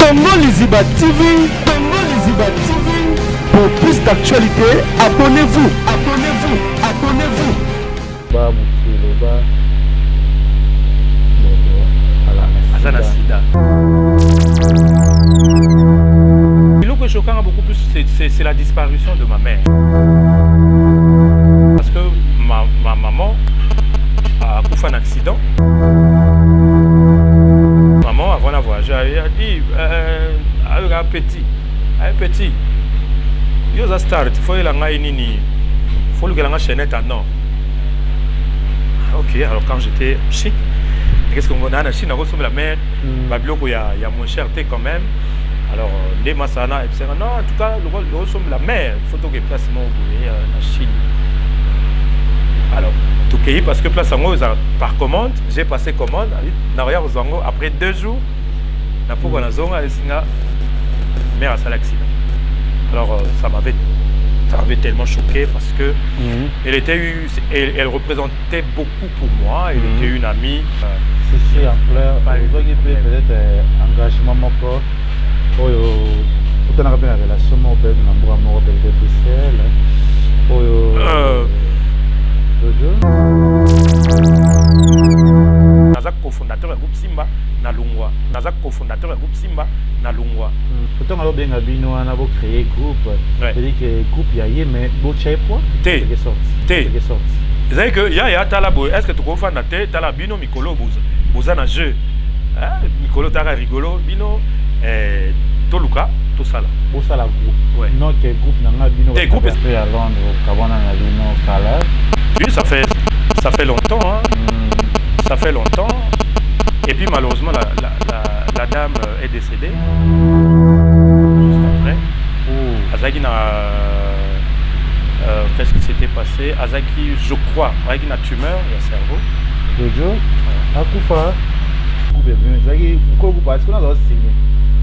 Congo Liziba TV, Congo Liziba TV. Pour plus d'actualité, abonnez-vous, abonnez-vous, abonnez-vous. Azana Sida. Le que choquant beaucoup plus, c'est la disparition de ma mère. Parce que ma maman a couffé un accident. Maman, avant la voyage, elle a dit un petit. Il y a start, il faut que la chaînette à non. Ok, alors quand j'étais chic, qu'est-ce qu'on a en Chine, on ressemble la mère, il y a moins cherté quand même. Alors, les Massana, et non, en tout cas, le ressemble la mère, il faut que place en Chine. Alors, tout pays, parce que place en par commande, j'ai passé commande, après 2 jours, la pauvre Nazonga, mère a fait l'accident. Alors, ça m'avait tellement choqué parce que elle représentait beaucoup pour moi, elle était une amie. C'est en clair, vous avez peut-être engagement mon corps, tout en rappel la relation, mon père, mon amour, Nazak cofondateur du groupe Simba na Lungwa. Nazak cofondateur du groupe Simba na Lungwa. Pourtant alors bien abino on a beau créer groupe. C'est-à-dire que groupe y a mais beau chaipo. T. C'est sorti. Vous savez que ya talabo. Est-ce que tu comprends na T talabino Mikolo boza na jeu. Mikolo tara rigolo bino toluka to sala. Bo sala groupe. Ouais. Non que groupe na bino. T groupe est à Londres Kabana na bino Kala. Oui, ça fait longtemps hein. Ça fait longtemps. Et puis malheureusement, la dame est décédée. Juste après. Azaki qu'est-ce qui s'était passé? Azaki, je crois, Azaki a une tumeur au cerveau. Jojo, Akufa. Est-ce qu'on a signé?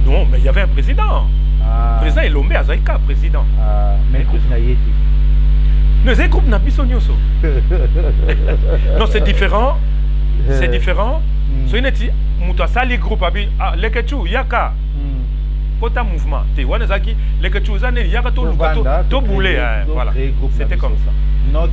Non, mais il y avait un président. Le président est Lomé, Azaki président. Mais le groupe n'a été. Non, c'est groupe n'a pas Non, c'est différent. C'est différent. So ineti mutasali groupe abi lekechu yaka. Kota mouvement. Te wanazaki lekechu zane yaka to lukato to boulé voilà. C'était comme ça.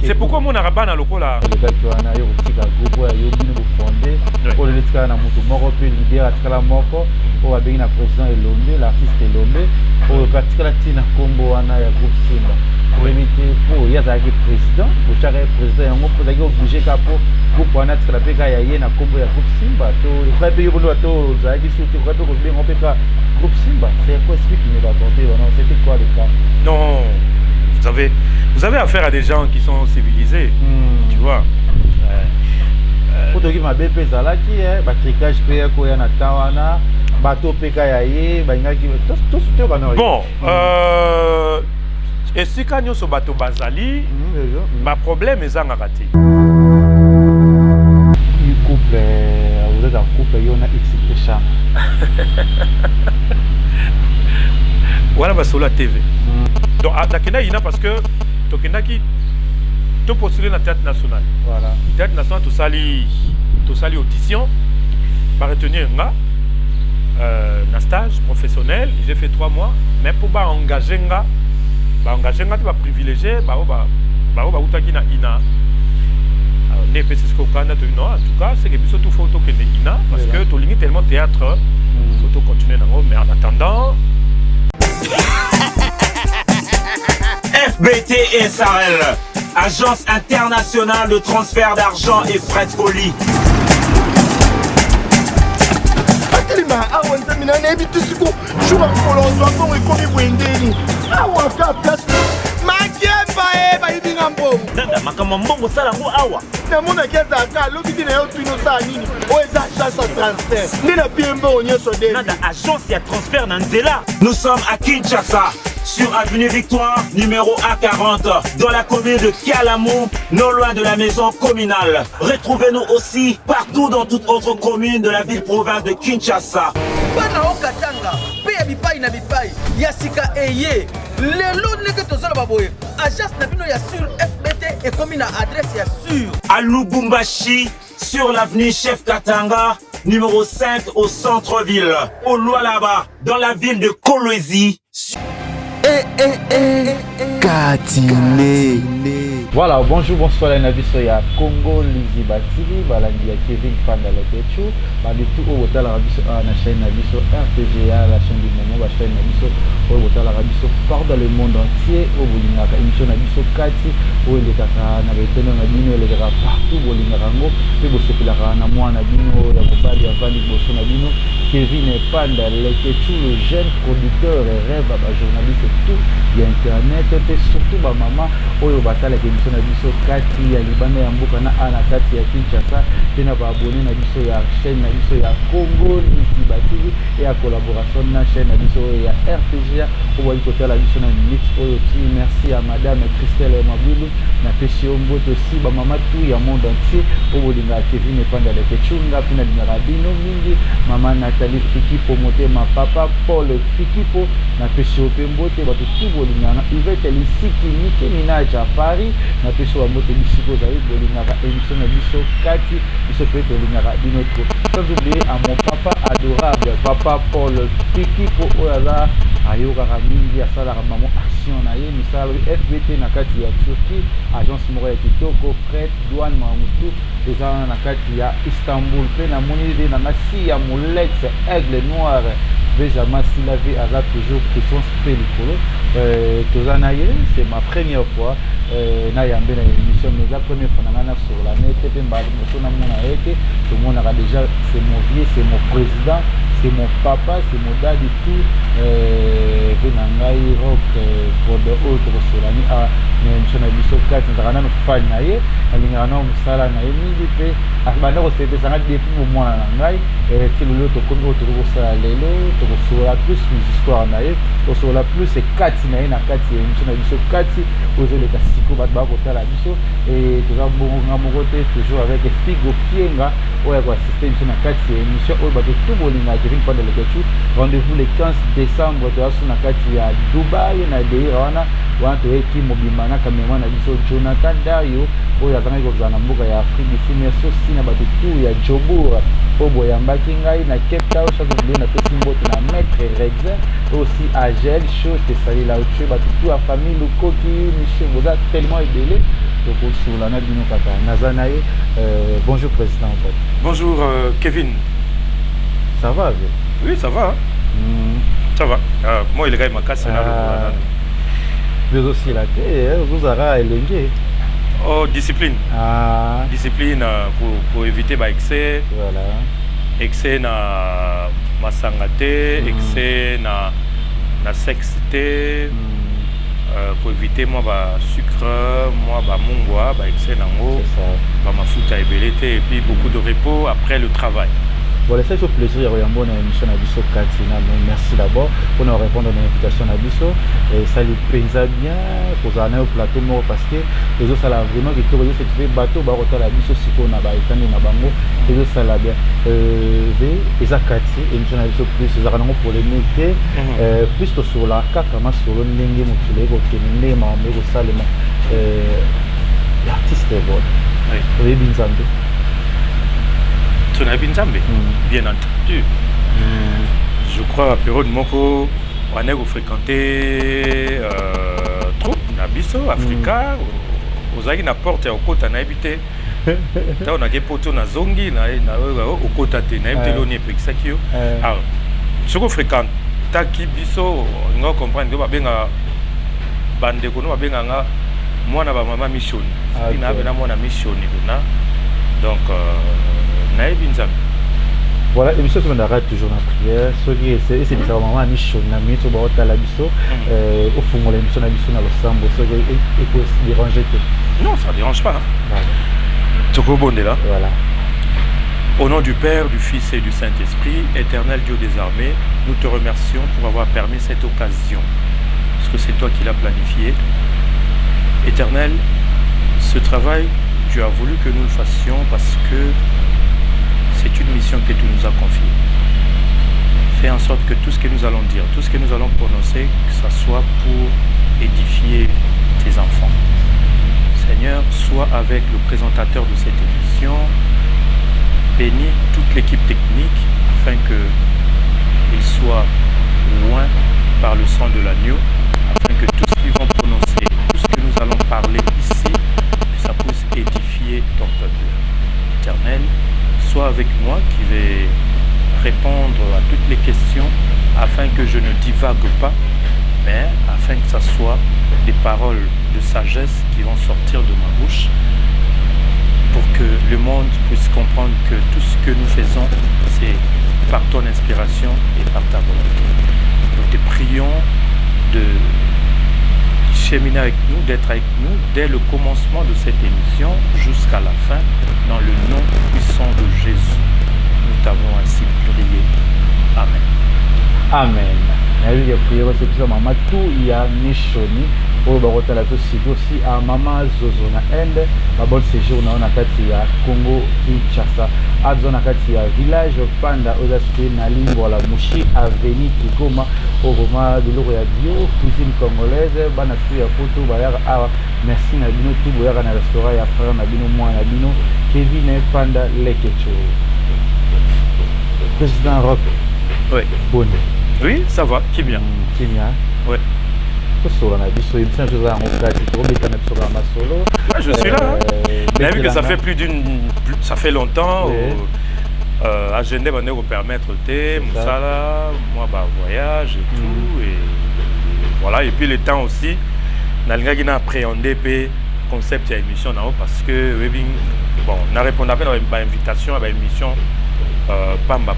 C'est pourquoi mon arabe na lokola. Lekechu ana yo tika groupe ya yo bino bo fondé. Pour le tika na mutu moko pe leader atikala moko. O abengi na président Elombe, l'artiste Elombe. O pratikala tina kombo ana ya groupe Simba. Pour éviter pour y a un président, pour chaque président, on peut d'ailleurs bouger capo pour pouvoir être la PK y a na combo ya groupe Simba. To il faut payer pour nous to zaki sur tu crois que on peut pas groupe Simba. C'est quoi ce qui nous va apporter non c'était quoi le cas? Non, vous avez affaire à des gens qui sont civilisés, tu vois. Pour te dire ma BP zala qui est ba tricage PA ko ya na tawana, bateau PK ya ba ngaki tout tout ba non. Bon, et si quand nous sommes bateau bazali, ma problème est en raté. Couple, vous êtes en couple, il y a X chambre. Voilà, bah sur la TV. Donc, à Dakena, il y a parce que Tokena qui te postulé dans le théâtre national. Voilà. Le théâtre national, tout sali audition, va retenir un stage professionnel. J'ai fait 3 mois, mais pour engager tu vas privilégier ina alors ne peut ce qu'on non en tout cas c'est que surtout photo que ina parce que tu limites tellement théâtre photo continuer mais en attendant FBT SARL Agence internationale de transfert d'argent et frais de colis. Nada makama mbongo sala ngo awa. Na mona kiaza ka loki na yo twino sa nini. O eza agence transfert. Ni na piembo onyeso de. Nada agence ya transfert na nzela. Nous sommes à Kinshasa. Sur avenue Victoire, numéro A40, dans la commune de Kialamou, non loin de la maison communale. Retrouvez-nous aussi partout dans toute autre commune de la ville-province de Kinshasa. Bana okatanga, pe bipai na bipai, yasika eye. Lelo neke tozala baboye. Agence na bino ya sur FBT et comme une adresse ya sur. À Lubumbashi, sur l'avenue Chef Katanga, numéro 5 au centre-ville, au Lualaba, dans la ville de Kolwezi. Voilà, bonjour, bonsoir, la naviso ya Congo Liziba TV, balangi ya Kevin Panda Lekechu, du tout au hotel la chaîne naviso RTGA, la chaîne du moment, la chaîne naviso au hotel la naviso part dans le monde entier, au bolingaka émission naviso kati, au le kaka na beteno na bino le kaka partout bolingaka ngo, pe bosepelaka na mwana bino ya mobali avandi boso na bino. Kevin Panda Lekechu, le jeune producteur et rêve à journaliste tout, il y a internet et surtout ma maman oyo batala ke biso na biso kati ya libanda ya mboka na ana kati ya Kinshasa tena ba abonné na biso ya chaîne na biso ya Congo Liziba TV et à collaboration na chaîne na biso ya RTGA oyo kotala biso na minute oyo ti. Merci à madame Christelle Mabulu na pesio mboto si ba mama tout ya monde entier oyo linga Kevin Panda Lekechu nga pina linga bino mingi mama Nathalie Fikipo motema papa Paul Fikipo na pesio pembote ba tout bolinga na Yvette Lisiki Nicki Minaj à Paris na peso wa moto bisiko za bolingaka émission na biso kati biso pe bolingaka binotro. Sans oublier à mon papa adorable papa Paul Fikipo oyaza ayokaka mingi asalaka mamo action na ye misala FBT na kati ya Turquie agence moko ya kitoko fret douane mamutu eza na kati ya Istanbul pe na moni na nasi ya Molex aigle noir Benjamin Silavé a toujours question spélicolo. C'est ma première fois na yambe na émission mais la première fois na sur la net pe mba moto na mona été tout le monde a déjà c'est mon vieux, c'est mon président, c'est mon papa, c'est mon dad et tout venangai rock pour de autres sur la ni a mais émission na biso kati ndana no fan na ye alinga na musala na ye mingi pe akbanda ko c'était ça depuis au moins na ngai et le to comme autre ko ça lelo to ko sur la plus histoire na ye to sur la plus c'est kati na ye na kati émission na biso kati ozo le kasiko bat ba ko tala biso et to za bonga mokote toujours avec Figo Fienga oya ko assister émission na kati émission oyo ba tout bolinga Kevin Panda Lekechu. Rendez-vous le 15 décembre to asu na kati ya Dubai na Deirana wanto eki mobimba na kamera na biso Jonathan Dario oyo azangai ko zana mboka ya Afrique du Sud mais aussi na bato tout ya Jobour obo ya mbaki ngai na Cape Town chaque jour na pesi mbote na maître Rexin aussi Agel chose que sali la autre bato tout la famille Lukoki Michel Boza tellement ébélé donc sur la nade bino kaka nazanaye. Bonjour président. Bonjour Kevin. Ça va? Oui, ça va. Ça va. Moi il est ma casse na mais aussi la tête vous aura élengé. Oh, discipline. Discipline pour éviter excès. Voilà. Excès na masangate, excès na sexité. Pour éviter moi sucre, moi mungwa, excès nango, mafuta ebelete et puis beaucoup de repos après le travail. Voilà, c'est un plaisir à une bonne émission à Bisso Katina. Merci d'abord pour nous répondre à l'invitation à Bisso. Et ça lui plaisait bien pour aller au plateau parce que les autres, ça l'a vraiment qui trouve ce qui fait bateau, bah autant la Bisso si on a étendu na bango. Les autres, ça l'a bien. Les Akati, émission à Bisso plus, les arrangements pour les métiers, plus sur la carte, comment sur le lingue, mon collègue, qui est né, mais au salement. L'artiste est bon. Oui, bien entendu. Bien entendu. Je crois à période moko on a fréquenté trop na biso Africa aux aïe na porte au côté na habité ta on a des poteaux na zongi na au côté na habité l'on est pexakio alors ce qu'on fréquente ta qui biso on comprendre que ba benga bande ko no ba benga nga mwana ba mama mission ina ba na mwana mission na donc voilà, émission qui m'arrête toujours la prière. Ce qui est, c'est ça, maman, mission, na mito, ba ota la biso, au fond, l'émission na biso na l'ensemble, ce qui est dérangé. Non, ça dérange pas. Toko Bondela. Voilà. Au nom du Père, du Fils et du Saint-Esprit, éternel Dieu des armées, nous te remercions pour avoir permis cette occasion, parce que c'est toi qui l'as planifié. Éternel, ce travail, tu as voulu que nous le fassions parce que c'est une mission que tu nous as confiée. Fais en sorte que tout ce que nous allons dire, tout ce que nous allons prononcer, que ça soit pour édifier tes enfants. Seigneur, sois avec le présentateur de cette émission, bénis toute l'équipe technique afin qu'ils soient loin par le sang de l'agneau, afin que tout ce qu'ils vont prononcer, tout ce que nous allons parler ici, que ça puisse édifier ton peuple. Éternel, sois avec moi qui vais répondre à toutes les questions afin que je ne divague pas, mais afin que ça soit des paroles de sagesse qui vont sortir de ma bouche pour que le monde puisse comprendre que tout ce que nous faisons, c'est par ton inspiration et par ta volonté. Nous te prions de cheminer avec nous, d'être avec nous dès le commencement de cette émission jusqu'à la fin, dans le nom puissant de Jésus. Nous t'avons ainsi prié. Amen. Amen. Il y a prié c'est plus maman tout il y a nishoni au barotala to aussi à maman Zozo na ende ba bon séjour na kati ya Congo Kinshasa a zona kati ya village panda oza situé na limbo la Mushi avenue Kigoma au Roma de l'eau ya bio cuisine congolaise bana tu ya poto ba ya merci na bino tout boya na restaurant ya frère na bino moi na bino Kevin Panda Lekecho président Rock. Oui. Bonne. Oui, ça va, qui bien. Qui bien. Ouais. Je suis là. Vous avez vu que ça fait ça fait longtemps. Agenda va nous permettre de Moussala, moi bah voyage et tout et voilà et puis le temps aussi. Nalinga qui n'a appréhendé le concept de l'émission parce que bon, on a répondu à une invitation à une émission. Pamba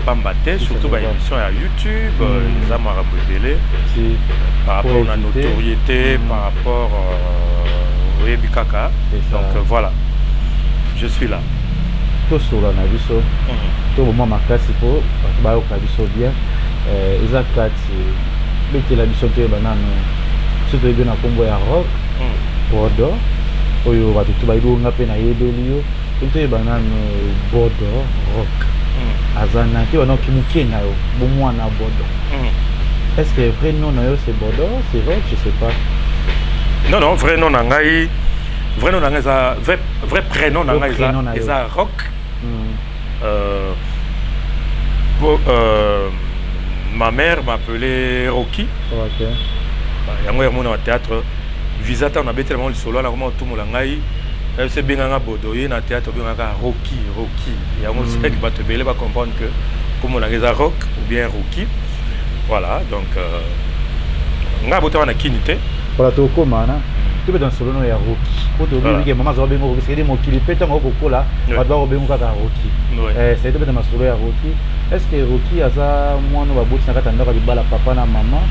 surtout par émission à YouTube, les Amarabou Bélé, par rapport à la notoriété, par rapport au Ebikaka. Donc voilà, je suis là. Tout sur la Nabiso, tout le monde m'a cassé pour bien. Exact, mais la mission de banane, surtout bien à Combo à Rock, Bordeaux, Oyo, tout le monde a peine à Yébelio, tout le banane Bordeaux, Rock. Azana qui va donc qui na yo bon na Bordeaux. Est-ce que vrai nom na yo c'est Bordeaux, c'est vrai, je sais pas. Non, vrai nom na ngai, vrai nom na ngai ça vrai prénom na ngai ça Rock. Ma mère m'appelait Rocky. OK. Yango mon au théâtre visata on a bêté le solo là comment tout mon ngai. C'est bien un Bordeaux, il y a un théâtre bien Rocky. Il y a un mot qui va te belé, va comprendre que comme on a des rock ou bien Rocky. Voilà, donc on a beau na kinité. Voilà, tu comment hein? Tu peux dans solo il y a Rocky. Quand tu dis que maman va bien Rocky, c'est des mots qui les pètent en coco là, va devoir bien Rocky. C'est de dans solo il y a Rocky. Est-ce que Rocky a ça moi nous va bouti na katanda ka bala papa na maman?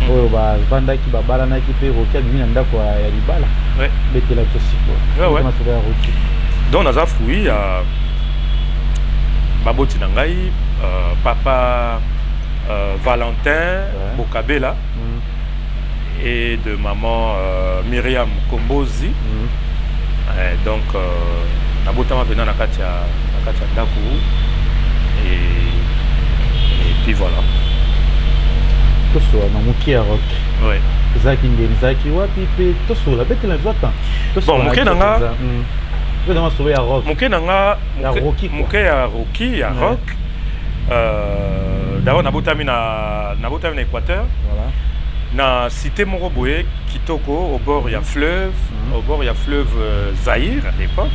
Oyo ba vanda ki ba bala na ki pe Rocky bi na ndako ya libala. Ouais. Bête la société. Ouais. Donc on a fouillé à Baboti Nangai, papa Valentin Bokabela et de maman Myriam Kombozi. Donc Nabotama venant à Katia Dakou et puis voilà. Tout ça, on a Rock. Ouais. Zaki Zaki wapi pe to sur la bête la joie. Bon, Moké nanga. Je vais sauver à Rock. Moké nanga, Moké à Rocky, à Rock. D'abord nabotami na Équateur. Voilà. Na cité Moroboé, Kitoko, au bord il y a fleuve, au bord il y a fleuve Zaïre à l'époque.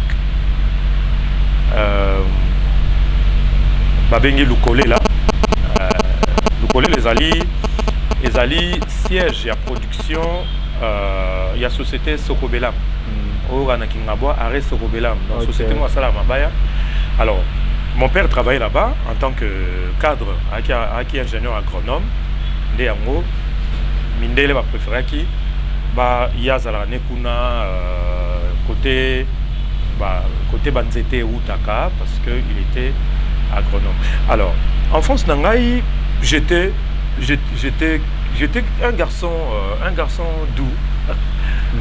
Babengi Lukole là. Lukole les alliés siège et à production, il y a société Sokobelam. Au Ranakingabo, arrêt Sokobelam. Donc, société Mouassala Mabaya. Alors, mon père travaillait là-bas en tant que cadre, qui est ingénieur agronome. Ndéango, Mindele va préférer qui Yazala Nekuna, côté Banzete ou Taka, parce qu'il était agronome. Alors, en France, Nangaï, j'étais un garçon doux,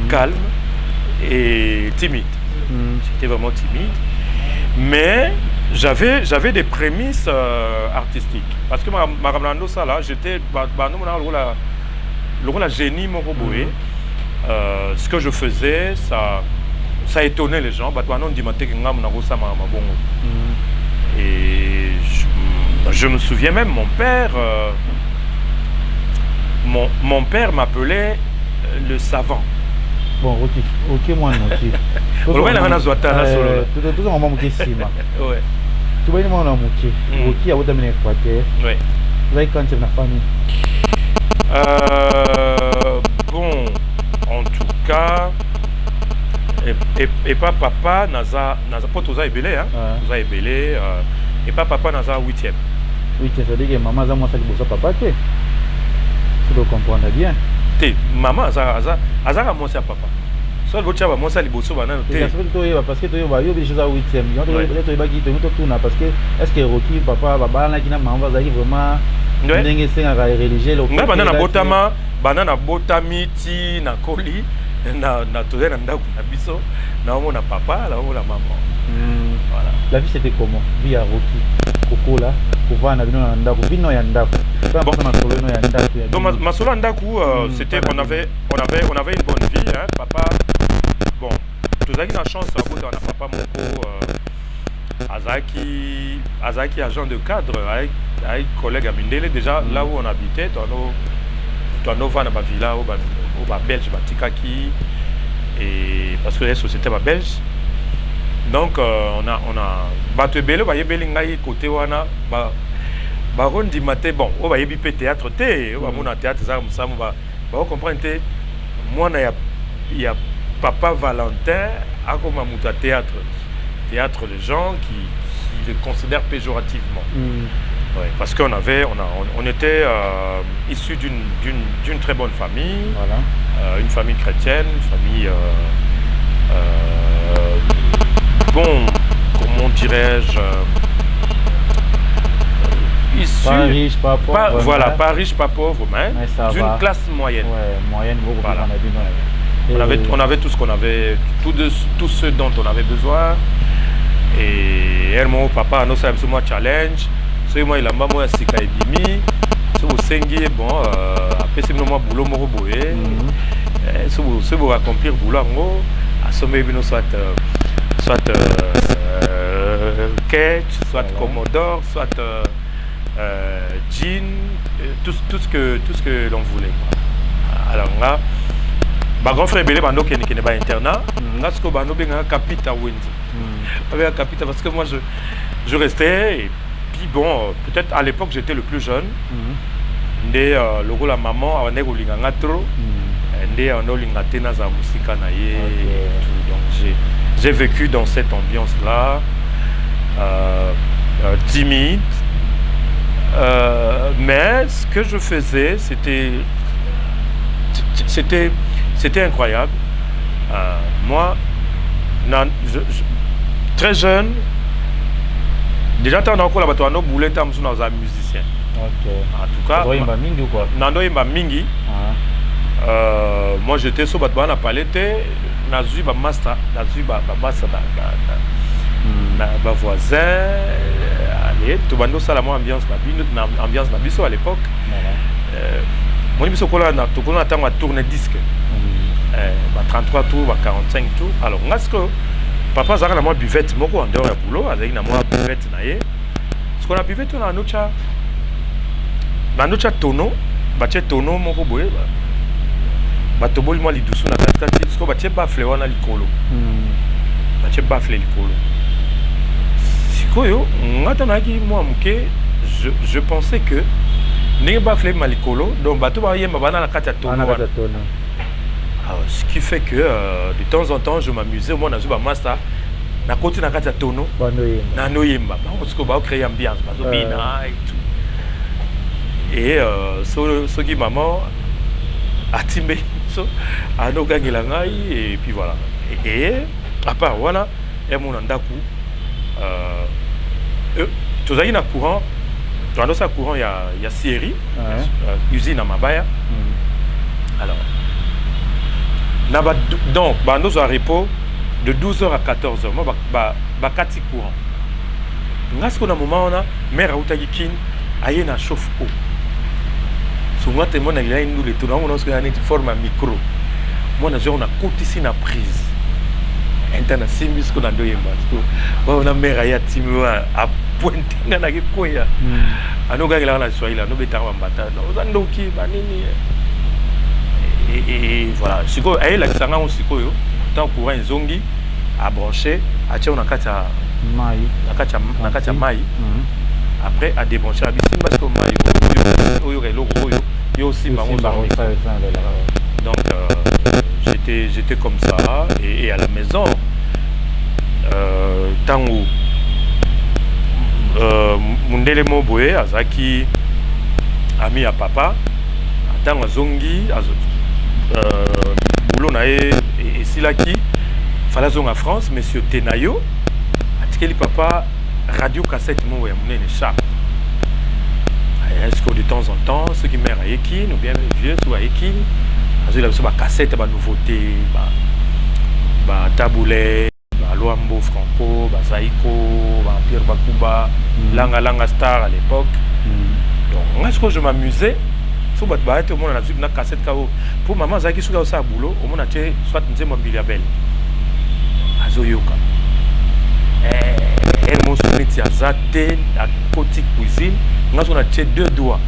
calme et timide. J'étais vraiment timide, mais j'avais des prémices artistiques. Parce que Maramlando ça là, j'étais le génie Moroboé. Ce que je faisais, ça étonnait les gens. Et je me souviens même, mon père m'appelait le savant. Bon, ok, moi non. On va aller Zouata là solo. Tout ça, on va monter Sima. Ouais. Tu vas aller moi non monter. Ok, à votre amener Équateur. Oui. Vous avez quand la famille. Bon, en tout cas, et pas papa naza pas tous belé hein. Tous belé et pas papa naza 8e. Oui, tu sais que maman a moi ça qui bosse papa tu. Tu dois comprendre bien. Té maman aza moi c'est papa. Soit votre chava moi ça liboso banana té. Parce que tu vas yo déjà 8e. Il y a tu vas qui te tourner parce que est-ce que Rocky papa baba na kina maman va vraiment ndenge senga religieux le. Na banana botami ti na koli na toze na ndako na biso na omona papa na omona maman. Voilà. La vie c'était comment? Vie à Rocky kokola kovana bino na ndako bino ya ndako. Pas na solo no ya ndako. Donc ma solo ndako c'était on avait une bonne vie hein papa. Bon, tous avez la chance de avoir papa moko Azaki agent de cadre avec collègue à Mindele déjà là où on habitait dans nos vans dans villa au belge batikaki et parce que les sociétés belges donc on a battu belé ba yebeli ngai côté wana ba rondi maté bon on va yebi théâtre té on va mon théâtre ça musamu ba comprendre moi il y a papa Valentin a comme un théâtre de gens qui le considèrent péjorativement. Ouais, parce qu'on était issus d'une très bonne famille, voilà. Une famille chrétienne, une famille bon, comment dirais-je, issus, pas riche, pas pauvre, voilà, pas riche, pas pauvre, mais d'une classe moyenne. Ouais, moyenne, beaucoup voilà. On avait tout ce qu'on avait, tout ce dont on avait besoin. Et elle mon papa nous sommes moi challenge. C'est moi il a maman sika ebimi. C'est au sengi bon après c'est moi boulot moko boye. C'est pour accomplir boulot ngo assommé bino soit Ketch, soit Commodore, soit jean, tout ce que l'on voulait. Alors là bah grand frère belé bando qui n'est pas internat parce que bando benga capita wendi avec capita parce que moi je restais et puis bon peut-être à l'époque j'étais le plus jeune ndé logo la maman on est kolinga ngatro ndé on olinga tena za musika na ye donc j'ai vécu dans cette ambiance là timide mais ce que je faisais c'était incroyable. Moi, très jeune, déjà tu as encore la bataille, nous boulets, tu as un musicien. En tout cas, Nando Imba Mingi. Moi j'étais sur la palette, j'ai eu un master, j'ai eu un master dans voisin. Allez, tout le monde a la ambiance la biso à l'époque. Moi je suis en tourner disque. 33 tours, 45 tours. Alors, papa a une buvette, je suis en dehors du boulot, avec une buvette. Ce qu'on a buvette, on a un autre tonneau, un tonneau, batoboli moi li dusu na katati parce que batie bafle wana likolo batie bafle likolo sikoyo ngata na ki moi muke je pensais que ne bafle malikolo donc bato ba yemba bana na kata tonneau ce qui fait que de temps en temps je m'amusais au moins dans un master na côté na kata tonneau na noyemba parce que ba créer ambiance bato bina et tout et ce qui maman a timé à nos gangs et puis voilà et à part voilà et mon andaku tu as un courant tu as un courant il y a série usine à Mabaya alors donc nous avons repos de 12h à 14h moi bah 4 courant parce qu'on a un moment on a mère Aoutagikin aïe na chauffe eau sur moi témoin il y a une tournant on a forme un micro moi on a côté ici na prise international qu'on a deux parce que on a mère aïe timou pointe na ki koya anoga la na Swahili no beta mbata no zandoki banini et voilà siko ay la kisanga on siko yo tant courant zongi à brancher a tia on akata mai nakata mai après à débrancher à bisine parce que mai oyo relo oyo yo aussi bango donc j'étais comme ça et à la maison tango mundele moboé azaki ami à papa tango zongi boulot na et silaki fala zonga France monsieur Tenayo atikeli papa radio cassette mo ya munene chat est-ce que de temps en temps ceux qui mèrent à Ekin ou bien les vieux soit Ekin azui la ba cassette ba nouveauté ba taboulet ba Luambo Franco ba Zaiko ba Pierre Bakuba Langa Star à l'époque donc est-ce que je m'amusais so ba être au monde na cassette kao pour maman Zaki souka ça boulot au monde atie soit nzembo biliabel azoyoka elle m'a soumis à Zate à côté cuisine on a tiré 2 doigts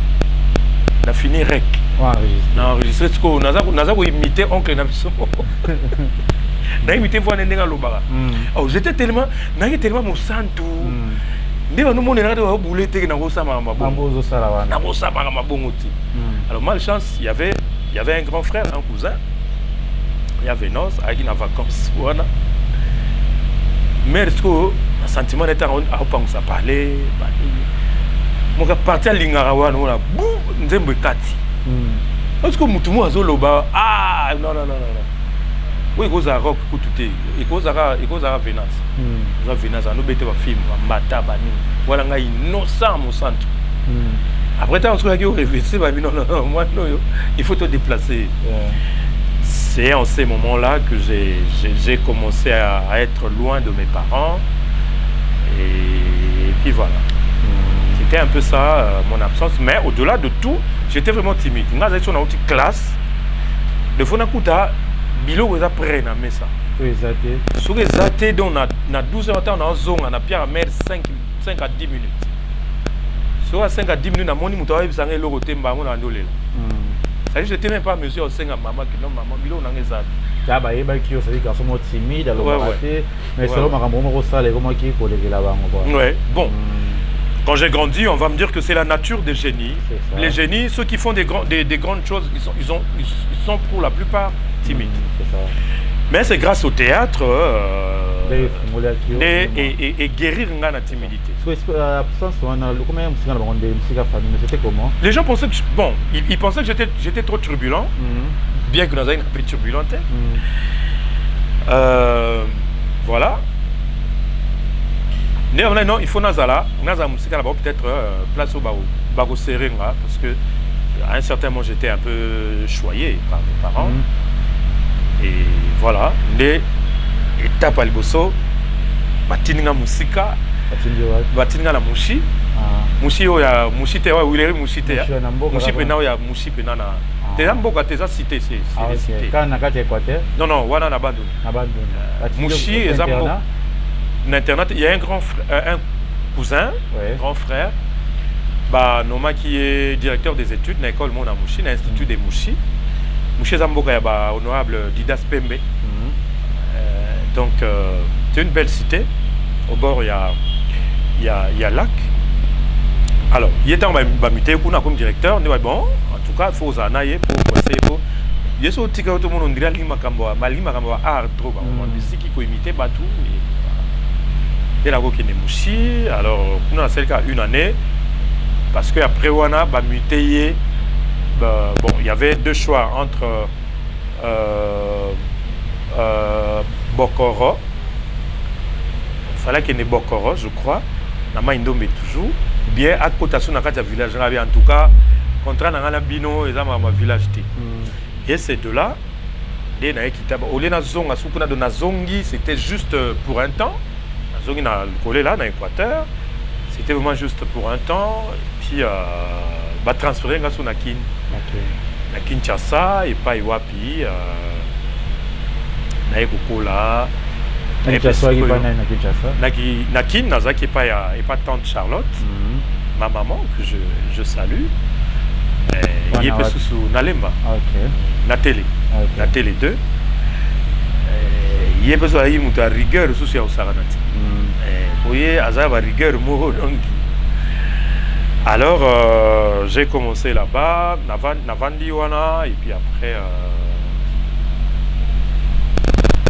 on a fini rec on a enregistré ce qu'on a imité oncle Nabiso on a imité voir nenga lobara oh j'étais tellement mon santo ndeba no mona na boulé te na gosa mabongo na gosa mabongo ti alors malchance il y avait un grand frère un cousin il y avait nos avec na vacances voilà mais est-ce que le sentiment était à penser à parler mon gars parti à l'ingarawan on a bou nzembe kati est-ce que mutumu azoloba ah non oui goza rock kututé et goza Venance Venance no bete ba film mata bani voilà nga innocent mon centre après tant on a réveillé ba non moi non il faut te déplacer c'est en ces moments-là que j'ai commencé à être loin de mes parents et puis voilà. C'était un peu ça mon absence, mais au-delà de tout, j'étais vraiment timide. Nous avons une autre classe. Le fond d'écouter, bilo vous apprenez à ça. Sur les athées, donc on a 12 heures on a zone, on a pierre à mer 5 à 10 minutes. Sur 5 à 10 minutes, on a mon imouta et ça est le côté mbamou on a ndolé. Ça je n'étais même pas mesure au sein à maman qui non maman bilo on a les athées. Ça bah il qui aussi garçon timide alors mais selon ma maman on ça les comment qui collé là-bas quoi. Ouais bon. Quand j'ai grandi, on va me dire que c'est la nature des génies. Les génies, ceux qui font des grandes choses, ils sont pour la plupart timides. Mais c'est grâce au théâtre et guérir la timidité. Les gens pensaient que bon, ils pensaient que j'étais trop turbulent, bien que nous ayons un peu turbulent. Voilà. Non, il faut Nazala musique là-bas peut-être place au Bago Serenga parce que à un certain moment j'étais un peu choyé par mes parents et voilà les étapes à l'bosso batininga musika batininga la mushi mushi oya mushi te wa wilere mushi te mushi pena oya mushi pena na teza mboka teza cité c'est cité kana kati Équateur non wana na bandu mushi ezambo Internet, il y a un cousin, grand frère, Noma qui est directeur des études dans l'école Mona Mouchi, dans l'Institut des Mouchi. Mouchi Zamboka, honorable Didas Pembe. Donc, c'est une belle cité. Au bord, il y a lac. Alors, il était en muté comme directeur. Bon, en tout cas, il faut anayer pour essayer pour. Il y a ce petit cas, tout le monde dirait Lima Kamboa, Malima Kamboa, art, trop. On dit qui peut imiter Batou. Et la roque est mouchi, alors on a celle qui a une année, parce qu'après on a muté, bon, il y avait 2 choix entre Bokoro, il fallait qu'il y ait Bokoro, je crois, na Maindombe toujours, ou bien à cotation dans le village, en tout cas, contrat dans le bino et dans ma village. Et ces deux-là, au lieu de Nazongi, c'était juste pour un temps. Nazongi na collé là dans l'Équateur, c'était vraiment juste pour un temps. Et puis, bah transférer na Kin, na Kinshasa et pas Iwapi, na Ekokola. Na Kinshasa qui pas na Kinshasa. Na kin nazaki pas tante Charlotte. Ma maman que je salue. Il est sous Nalemba. OK. Na télé. Na télé 2. Il est besoin y muta rigueur sous ya usaranati. Voyez azaba rigueur mo donc. Alors j'ai commencé là-bas, Navandi wana et puis après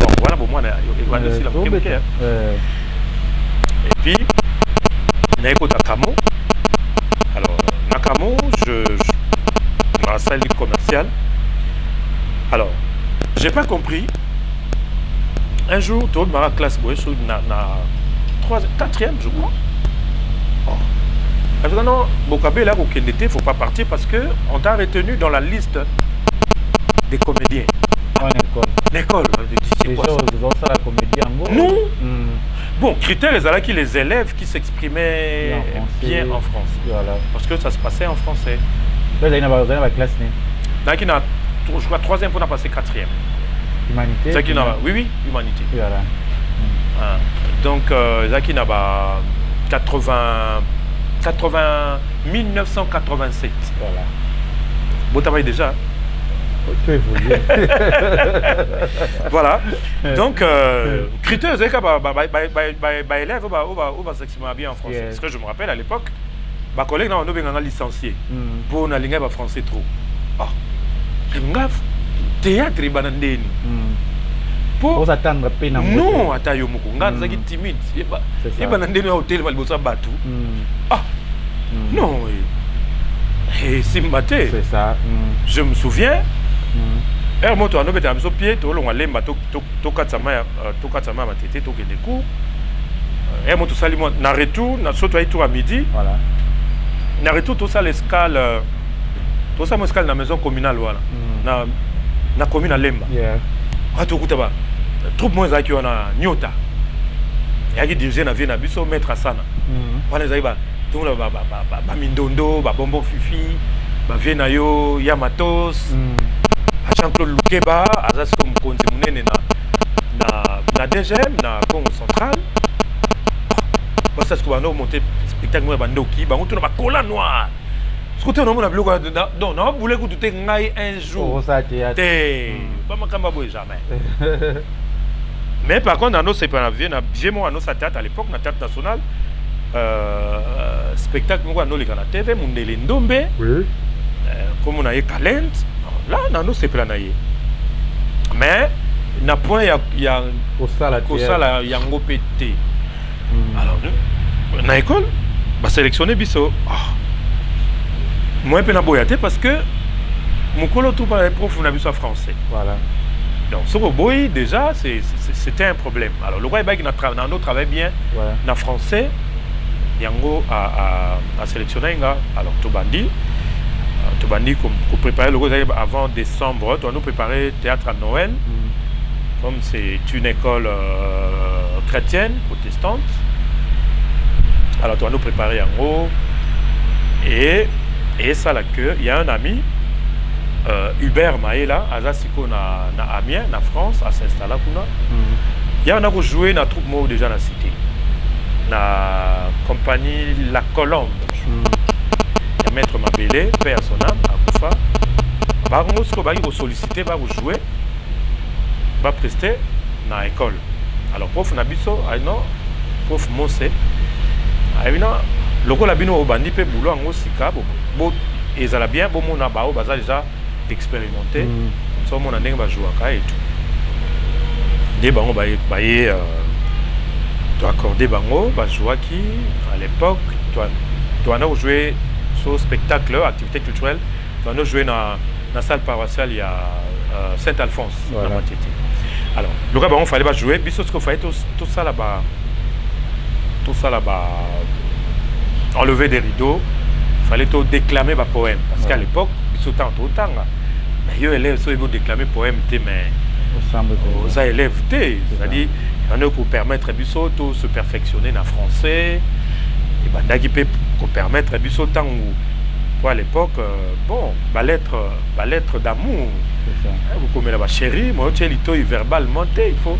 bon voilà pour moi aussi la et puis Naeko Nakamo. Alors Nakamo je dans la salle commerciale. Alors j'ai pas compris. Un jour, tout le monde classe na 4e, je crois. Oh. Non, Bokabé là, il ne faut pas partir parce qu'on t'a retenu dans la liste des comédiens. En école. L'école, les gens ont ça la comédie en gros. Non. Bon, critères, c'est là qui les élèves qui s'exprimaient bien en français. Voilà. Parce que ça se passait en français. Là, il y a une classe. Je crois 3e pour passer 4e. Humanité. Oui, humanité. Voilà. Donc, Zaki n'a pas 1987. Voilà. Bon travail déjà. Tu évolues. Voilà. Donc, critères, c'est que élève va s'exprimer bien en français. Parce que je me rappelle à l'époque, ma collègue n'a pas licencié. Pour na linga français trop. Ah. Théâtre banandeni. Pour s'attendre peine. Non, atayo moko ngana zaki timide. Et banandeni au hôtel balbosa batu. Ah. Non. Et simbaté. C'est ça. Je me souviens. Er moto ano beta mso pied to longa lemba to katsama matete to kende cours. Er moto sali mo na retour na soto ay tour à midi. Voilà. Na retour to ça l'escale to ça mo escale na maison communale voilà. Na commune à Lemba. Yeah. Ato kutaba. Troupe moins zaki wana nyota. Yaki dirigé na vie na biso maître sana. Wana zaiba to la ba mindondo, ba bonbon fifi, ba vie na yo Yamatos. Jean-Claude Lukeba, azasko mkonzi munene na DGM na Congo central. Parce que on a monté spectacle moi bandoki, ba on ba cola noir. Côté on a bloqué donc on voulait que tout ngai un jour. Pas makamba boy jamais. Mais par contre dans nos c'est pas vie na bien à nos théâtre à l'époque na théâtre national spectacle moi no les na TV mundele ndombe. Oui. Comme on a eu talent là dans nos c'est pas naie. Mais na point il y a ça là yango pété. Alors na école ba sélectionner biso. Moi, je suis boyaté parce que mon colo tout par les profs on a vu ça français. Voilà. Donc, ce boy déjà, c'était un problème. Alors, le roi Ebag n'a travaillé bien en français. Yango a sélectionné. Alors, Tobandi, qu'on préparait le roi avant décembre, on nous préparait théâtre à Noël. Comme c'est une école chrétienne, protestante. Alors, on nous préparait Yango. Et ça là que il y a un ami Hubert Maïla Azasiko na Amiens na France à s'installer kuna. Il y a on a joué na troupe mo déjà na cité. Na compagnie La Colombe. Il y a maître Mabélé, père son âme à Koufa. Ba ngosko ba ko solliciter ba jouer ba prester na école. Alors prof na biso non prof Monsé. Ayina loko la bino obandi pe boulot en sika bo ezala bien bo mona ba o baza déjà expérimenté so mona ndenge ba jouer ka et tout des bango ba to accorder bango ba jouer qui à l'époque toi on a joué sur spectacle activité culturelle on a joué dans la salle paroissiale il y a Saint-Alphonse voilà. Na Matete. Alors le gars on fallait pas jouer biso ce qu'on fallait tout ça là-bas enlever des rideaux, il fallait tout déclamer des poèmes. Parce qu'à l'époque, il y a autant. Mais les élèves, ils ont déclamé poèmes, mais aux élèves, c'est-à-dire, il y en a qui permettent à Bissot de se perfectionner en français. Et il y a qui peut permettre à Bissot tant où, à l'époque, bon, la lettre d'amour. Vous comme la chérie, moi, tu es verbalement, il faut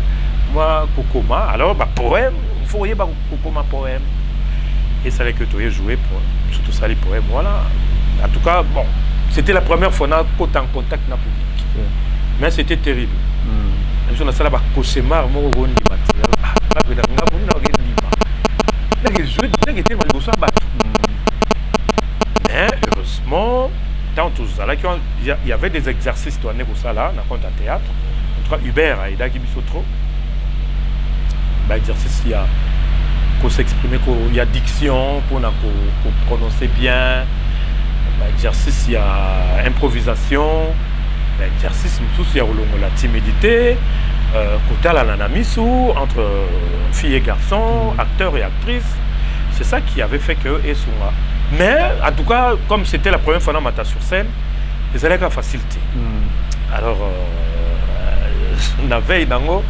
moi kokoma alors bah poème il faut y ba kokoma poème et ça que tu as joué pour surtout ça les poèmes voilà en tout cas bon c'était la première fois qu'on a en contact na public mais c'était terrible même si on a ça là ba cauchemar mo on dit matériel ah là nga mo na ngeli ma na jouer na ngete ma liboso ba mais heureusement dans tout ça là il y avait des exercices toi né pour ça là na compte à théâtre en tout cas Hubert a aidé qui trop bah exercice il y a pour s'exprimer il y a diction pour prononcer bien bah exercice il y a improvisation bah exercice tout il y a la timidité côté la nanamisu entre filles et garçons acteurs et actrices c'est ça qui avait fait que et souvent mais en tout cas comme c'était la première fois dans Mata sur scène ils allaient pas facilité alors na veille nango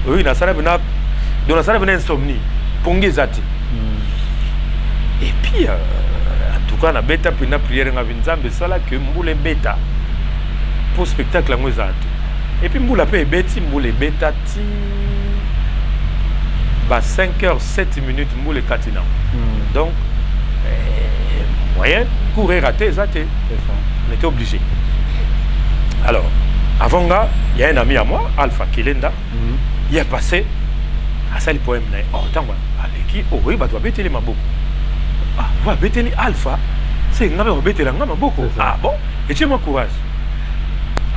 oui na sala bena donc ça avait une insomnie pongezati et puis en tout cas na beta puis na prière na vinzambe sala que mbule beta pour spectacle la ngozati et puis mbula pe beti mbule beta ti ba 5h 7 minutes mbule katina donc moyen courir raté zate on était obligé alors avant là il y a un ami à moi Alpha Kilenda il est passé à ça le poème là oh tant aleki oh oui bah tu vas bêter les maboko ah va bêter les Alpha c'est nga va bêter la nga maboko ah bon et tu m'as courage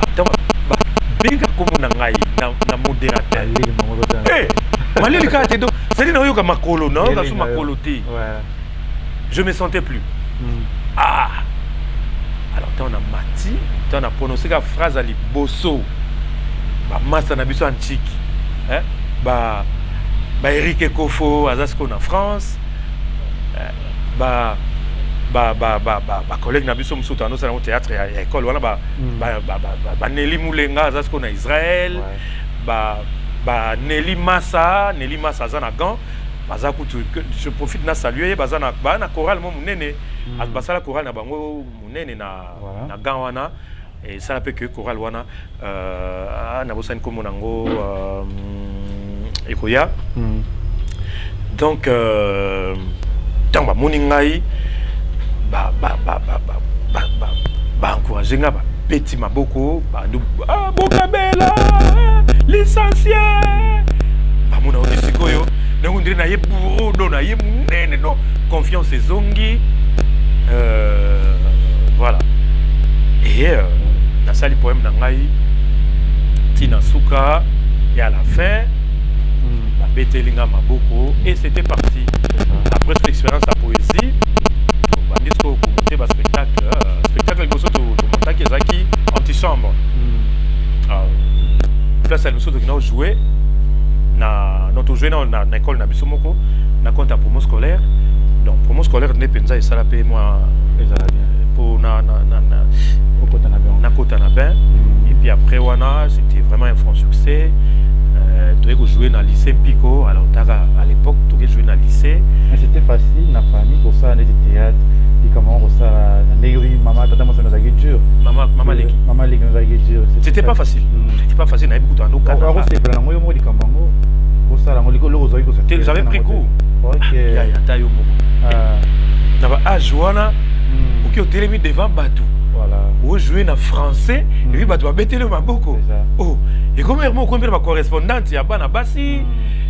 attends bah benga comme na ngai na modérateur eh maleli ka te do c'est dit na yo ka makolo na ka su makolo te je me sentais plus ah alors on a mati on a prononcé la phrase à liboso ba massa na biso antique hein ba Eric Kofo azasko en France collègue nabiso msutano ça au théâtre et école voilà Nelly Moulenga azasko na Israël Nelly Massa zana Gand bazaku je profite na saluer bazana na chorale mo munene basala chorale na bango munene na Gand wana et ça peut que chorale wana na bosani komo nango Ekoya. Donc dans ma moningai encourager nga petit maboko bokabela licencié mona odisikoyo ndengundire na yebu do na yemunene no confiance ezongi voilà et na sali poème na ngai tina suka et à la fin Betelinga Maboko et c'était parti. Après cette expérience à poésie, on dit qu'on monter un spectacle, spectacle de montage qui antichambre. Place à nous qui nous joué, notre joué dans l'école Nabisomoko, na compte à promo scolaire. Donc promo scolaire n'est pas ça la paye moi pour na Kotanabin. Et puis après wana c'était vraiment un franc succès. Tu as joué dans le lycée Pico, alors à l'époque, tu as joué dans le lycée. Mais c'était facile, la famille, pour ça, les théâtres, et comment on ça, maman, tata, moi, ça nous a été dur. Maman, Légui nous a été dur. C'était pas facile. C'était pas facile, il y avait beaucoup de temps. Alors, c'est plein, moi, je dis comment, pour ça, j'avais pris goût. Ok. Il y a taille au moment. À Joana, où tu as mis devant Batou. Voilà. Où jouer en français, et puis Batou a bêté le Maboko. Oh. Et comme ma correspondante, il y a pas na basi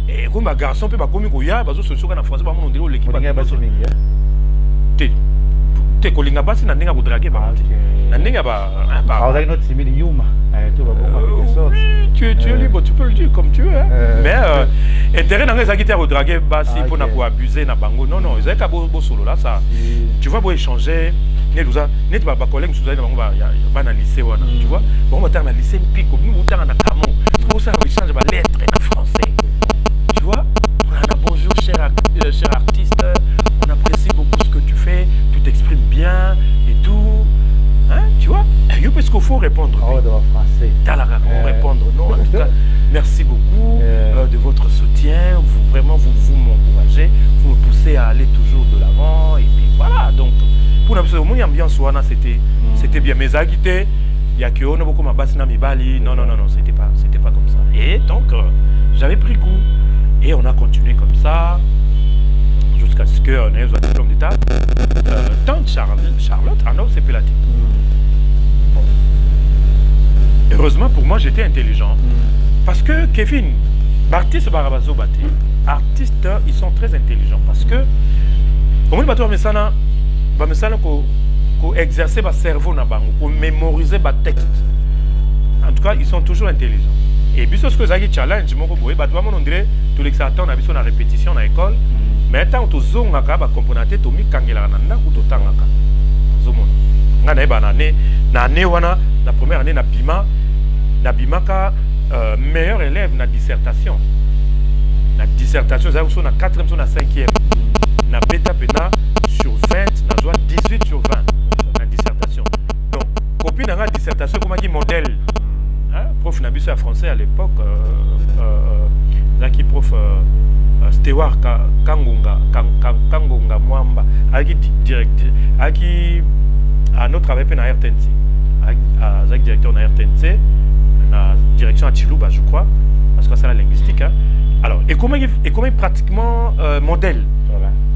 et comme ma garçon peut pas commis koya, bazo so soka na français ba mon ndelo l'équipe ba basi mingi. Te kolinga basi na ndinga ko draguer ba. Na ndinga ba ah vous notre simili yuma. Tu vas bon tu es libre, tu peux le dire comme tu veux. Mais intérêt dans les acquittés à draguer basi pour na ko abuser na bango. Non non, ils avaient beau solo là ça. Tu vois pour échanger net ba collègue sous na bango ba na lycée wana, tu vois. Bon on na lycée Pico, nous on na Kamo. Pour ça on échange ba lettres en français. Tu vois? On a bonjour cher artiste, on apprécie beaucoup ce que tu fais, tu t'exprimes bien et tout. Hein, tu vois? Et parce qu'il faut répondre. Oh, de français. On répondre. Non, en tout cas, merci beaucoup de votre soutien. Vous vraiment vous m'encouragez, vous me poussez à aller toujours de l'avant. Et puis voilà. Donc, pour l'ambiance, c'était bien. Mes aguités, il y a que on a beaucoup ma basse na mibali. Non, c'était pas comme ça. Et donc, j'avais pris goût. Et on a continué comme ça, jusqu'à ce qu'on ait un diplôme d'état. Tante Charlotte, non, c'est plus la tête. Bon. Heureusement pour moi, j'étais intelligent. Parce que Kevin, artistes Barabazo Baté, artistes, ils sont très intelligents. Parce que, au moins, qu'on exercer votre cerveau, qu'on mémoriser votre texte. En tout cas, ils sont toujours intelligents. Et puis, ce que j'ai challenge, on dirait tous les exercices, on a besoin de répétition dans l'école. Mais tant que tu as un component, tu as mis kangela na ou tu as la première année, na bima meilleur élève na dissertation. La dissertation, c'est na 4e, na 5e. Na bêta pena sur 20, na joie 18 sur 20 na dissertation. Donc, copie dans la dissertation comme un modèle. Prof Nabiso à français à l'époque, Zaki prof Stewart Kangonga Mwamba, Aki directeur, Aki à notre travail à RTNC, Zaki directeur de RTNC, la direction à Chilouba je crois, parce que c'est la linguistique. Alors, et comment pratiquement modèle.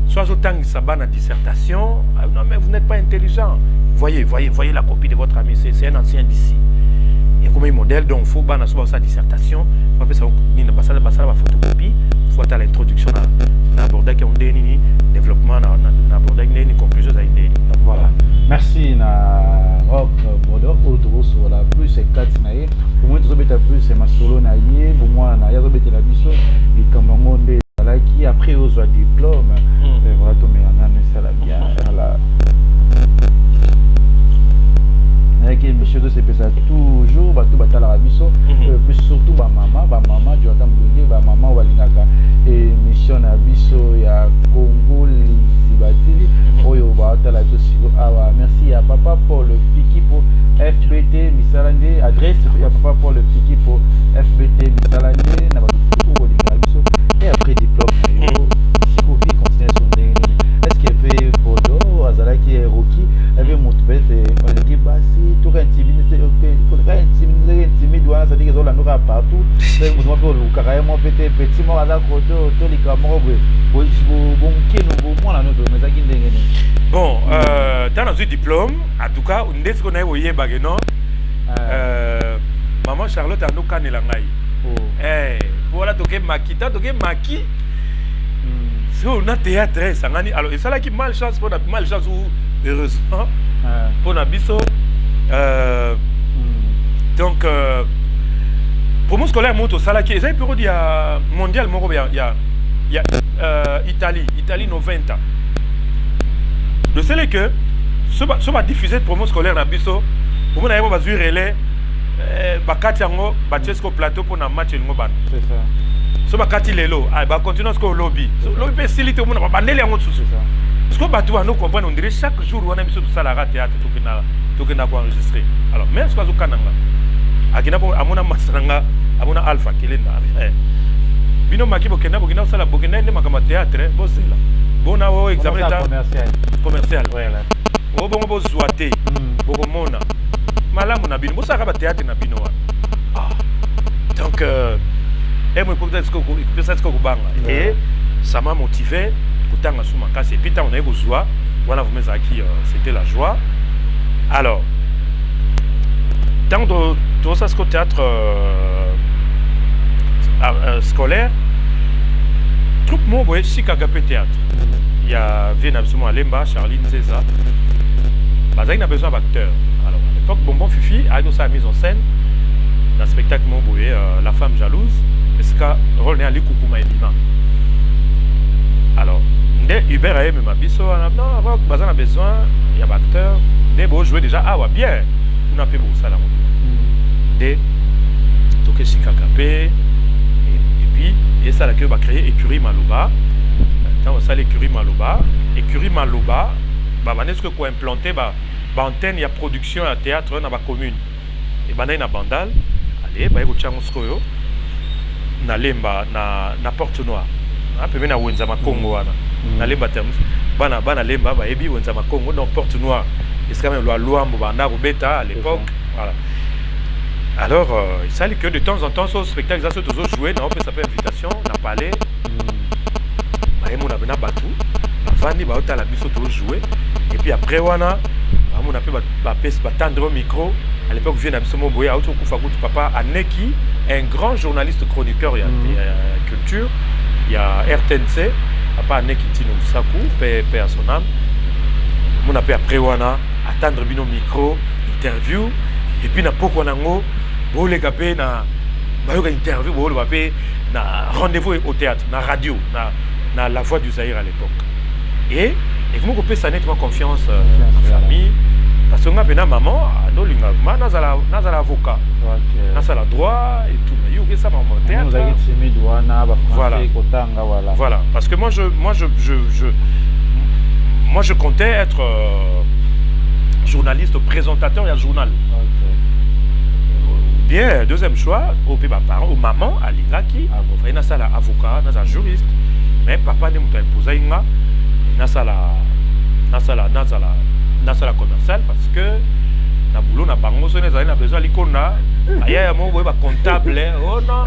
Soit autant que ça va dans la dissertation, non mais vous n'êtes pas intelligent. Voyez la copie de votre ami, c'est un ancien d'ici. Et comme un modèle, donc il faut faire sa dissertation, il faut faire la photocopie, il faut faire l'introduction, l'aborder qui est un développement, l'aborder qui est une conclusion. Voilà. Merci na Rock Bordeaux, autre sur la plus c'est 4 naïe. Pour moi, tout ça plus c'est ma solo naïe. Pour moi, na yazo bete la biso. Et comme on monde là qui après aux diplôme, voilà tomber en année ça la bien. Voilà. Monsieur de c'est ça toujours bateau batala rabiso plus surtout maman du attend maman walingaka et mission na biso ya Congo Lizibati oyo batala to silo awa merci à papa pour le fiki pour FBT Misalande adresse ya papa pour le fiki pour FBT Misalande na bateau walinga biso et après diplôme yo sikovi continue son ndenge est-ce qu'il peut Bodo azala qui est Rocky avait motivé on dit bah si tout intimidé voilà ça dit que la nourra partout c'est moi pour le carrément petit moi à côté tout les camarades bon dans notre diplôme en tout cas on est ce qu'on a voyé bageno maman Charlotte a nous canne la ngai voilà toke maki si on a théâtre ça ngani alors et ça là qui malchance pour malchance ou heureusement pour Nabiso donc promo scolaire monte au salaki ils ont il y a mondial il y a Italie 90 le seul est que ce va diffuser de promo scolaire Nabiso pour moi va jouer relais bakati yango batesco plateau pour na match ngo ban c'est ça so bakati lelo ba continuer ce lobby lobby pe silite mo na bandeli yango tsusu parce que bato nous comprendre on dirait chaque jour on a mis sur salara théâtre to que na ko enregistrer alors mais ce que kananga akina po amona masanga amona alpha kilenda bino makibo kenda bokina sala bokina ndema kama théâtre bozela bona o examen commercial voilà o bongo bozuate bokomona malamu na bino bosaka ba théâtre na bino donc moi peut-être que banga et ça m'a motivé kutanga suma kasi et puis tant on a eu joie voilà vous mezaki c'était la joie alors tant de ça ce théâtre scolaire troupe mo boye Chicago théâtre il y a Vien absolument Lemba Charline César bazaki na besoin d'acteurs alors à l'époque Bonbon Fifi a eu sa mise en scène dans le spectacle mo boye La femme jalouse est-ce que rôle n'est à l'Ikoukouma et Lima alors Hubert a aimé ma biso non avant que bazan a besoin il y a acteur des beaux jouer déjà bien on a fait beau ça là des toqué Chicago et puis et ça là que va créer écurie Maloba quand ça l'écurie Maloba bah est-ce que quoi implanter bah antenne il y a production à théâtre dans la commune et bah na bandal allez bah ko chango skoyo na lemba na porte noire peut na wenza makongo wana na lemba termes bana lemba ba ebi wenza makongo dans porte noire est-ce quand même loi mbo banda ko beta à l'époque Voilà. Alors, ça que de temps en temps, ce spectacle, ça se jouer, on peut s'appeler invitation, on a parlé. On a venu à Batou, avant de la biso jouer. Et puis après, on a tendre au micro. À l'époque, je viens de papa Aneki, un grand journaliste chroniqueur, il y a culture, il y a RTNC, papa Aneki Tino Sakou, paix à son âme. On a après, on a attendre bino micro, interview, et puis na poko nango, bo le kapé na interview, bo le papé na rendez-vous au théâtre, na radio, na la voix du Zaïre à l'époque. Et comment on peut ça nettement confiance en famille, parce qu'on a bien maman, no linga, na la avocat, na la droit et tout, mais yo ça maman théâtre. Voilà, parce que moi je comptais être journaliste, présentateur et journal. Bien, deuxième choix, au parents, au maman, à l'Ingaki, il y a un avocat, un juriste, mais papa ne m'a imposé il y a un commercial parce que na boulot na bango so na besoin l'icona aya mo ba comptable oh non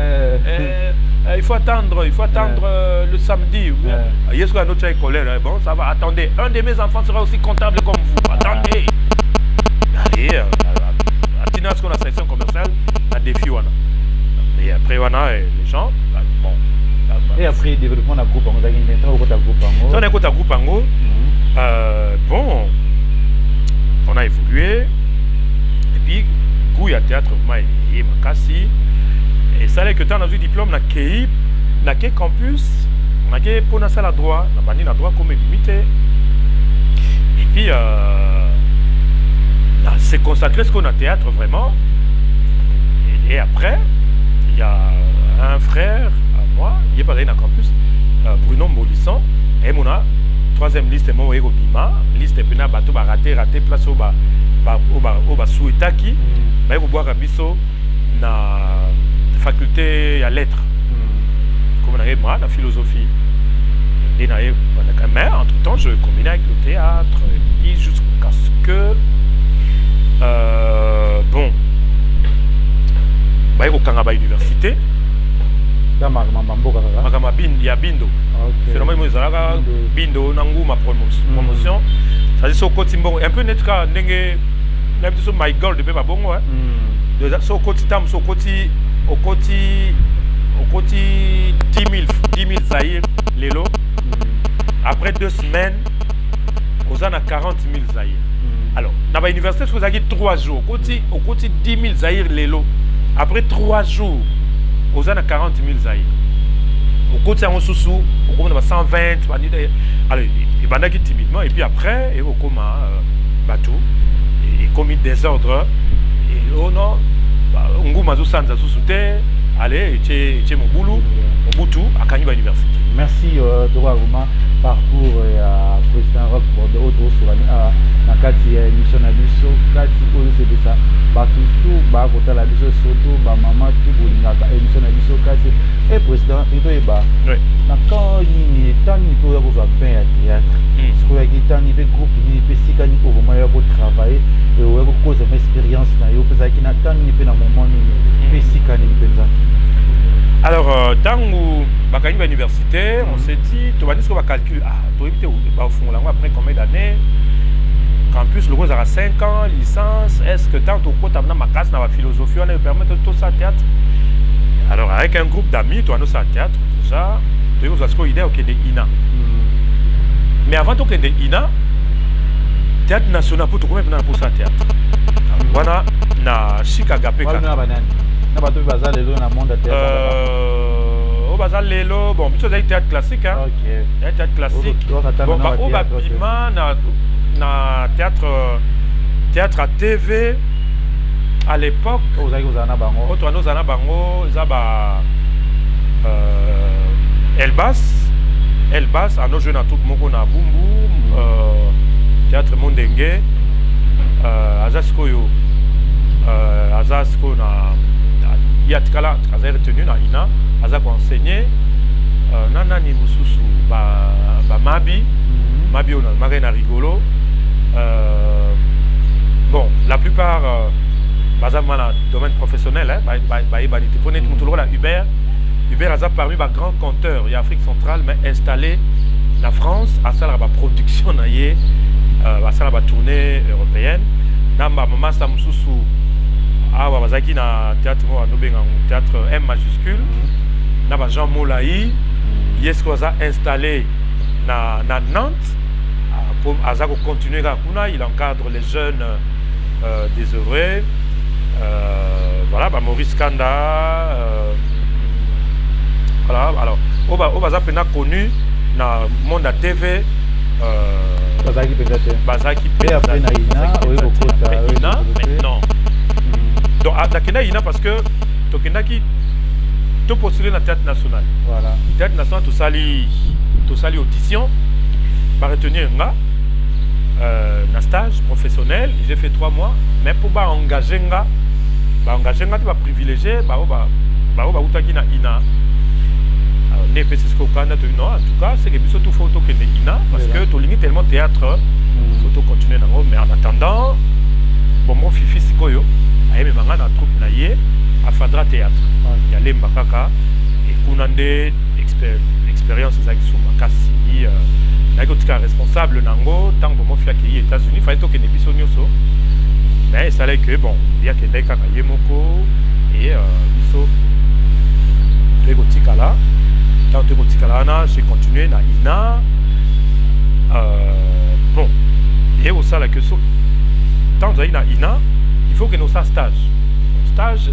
il faut attendre le samedi est-ce que notre colère bon ça va attendez un de mes enfants sera aussi comptable comme vous attendez allez à ce qu'on a section commerciale à défi wana et après wana les gens bon et après développement d'un groupe on a gagné un groupe on a un groupe ango bon on a évolué et puis goût à théâtre et makasi et ça que tant dans un diplôme na KI na ke campus na ke pour na salle droit na bani na droit comme limité et puis c'est consacré ce qu'on a théâtre vraiment et après il y a un frère à moi il est pas dans campus Bruno Molisson et mon troisième liste moi au Bima liste pena bateau ba raté place au ba souhaitaki ba ko boire biso na faculté à lettres comme on a moi la philosophie et na mais entre temps je combinais avec le théâtre et puis jusqu'à ce que bon ba ko kanga ba université Makama Bindo. C'est normal que je Bindo nangu ma promotion. Ça dit so côté bon un peu net ka ndenge na biso my girl de beba bongo hein. De so côté tam so côté au côté 10 000 Zaïre lelo. Après 2 semaines on a 40 000 Zaïre. Alors dans la université vous avez 3 jours au côté 10 000 Zaïre lelo. Après 3 jours aux années 40 000 Zaïre. Au côté de sous au côté de 120, allez, il va aller timidement et puis après, il va comme bateau et commis désordre et oh non, on goûte mazo sanza sous terre, allez, et mon boulot, mon boutou à Kaniba Université. Merci de vraiment parcours à président Rock pour de autres sur la kati émission na biso kati oyo c'est de ça ba tout ba kota la biso surtout ba maman tout bolinga émission na biso kati et président ito eba na quand ni tani ko ya ko pain à théâtre ce ko ya kitani be groupe ni pe sikani ko vraiment ya ko travailler et o ko cause une expérience na yo pesa ki na tani pe na moment ni pe sikani penza. Alors, dans la université, on s'est dit, tu vas dire ce qu'on va calculer. Ah, tu vas au fond, après combien d'années? Campus, le gros aura 5 ans, licence. Est-ce que tant que tu as ma classe dans la philosophie, on va permettre tout ça à théâtre? Alors, avec un groupe d'amis, tu as nous ça à théâtre, déjà, tu as ce qu'on idée au INA. Mais avant tout, INA, théâtre national, pour tout le monde, pour ça à théâtre. Voilà, na Chikagapé. Na bato bazar lelo na monde théâtre. Au bazar lelo bon biso za théâtre classique hein. OK. Théâtre classique. Bon ba au bâtiment na théâtre à TV à l'époque. Ozana bango. Auto no zana bango za ba Elbas à nos jeunes à tout moko na Bumbu théâtre Mondenge Azasko yo Azasko na il y a Tkala, Kaza retenu na Ina, Aza ko enseigné, nana ni mususu ba Mabi on a maré na rigolo. Bon, la plupart dans le domaine professionnel, Uber a parmi les grands compteurs en Afrique centrale, mais installé en France, à la production, à la tournée européenne. Dans maman Samsusu, à théâtre M majuscule, dans Jean Moulaï, il est installé à Nantes, à continuer il encadre les jeunes désœuvrés. Voilà, Maurice Kanda. Voilà, alors, on va connu dans le monde à TV. Bazaki et après Naïna, maintenant. Donc, à Naïna, parce que tu as postulé dans le Théâtre National. Voilà. Le Théâtre National, tu sali audition, va retenir un stage professionnel. J'ai fait 3 mois, mais pour engager, tu vas privilégier, tu vas ina. Non, en tout cas, c'est que tout photo que Ina, parce que tu limite tellement théâtre, photo continue dans mais en attendant, bon mon fifi sikoyo, aime manga na troupe na ye, afadra théâtre. Il y a les mbakaka et kunande expérience za kisu makasi, na kotika responsable nango tant que mon fia qui États-Unis, fallait to que ne biso nyoso. Mais ça allait que bon, il y a que ndeka ka yemoko et biso te kotika là. J'ai continué dans INA. Bon, et au sein de la question, tant que dans INA, il faut que nous fassions stage. Stage,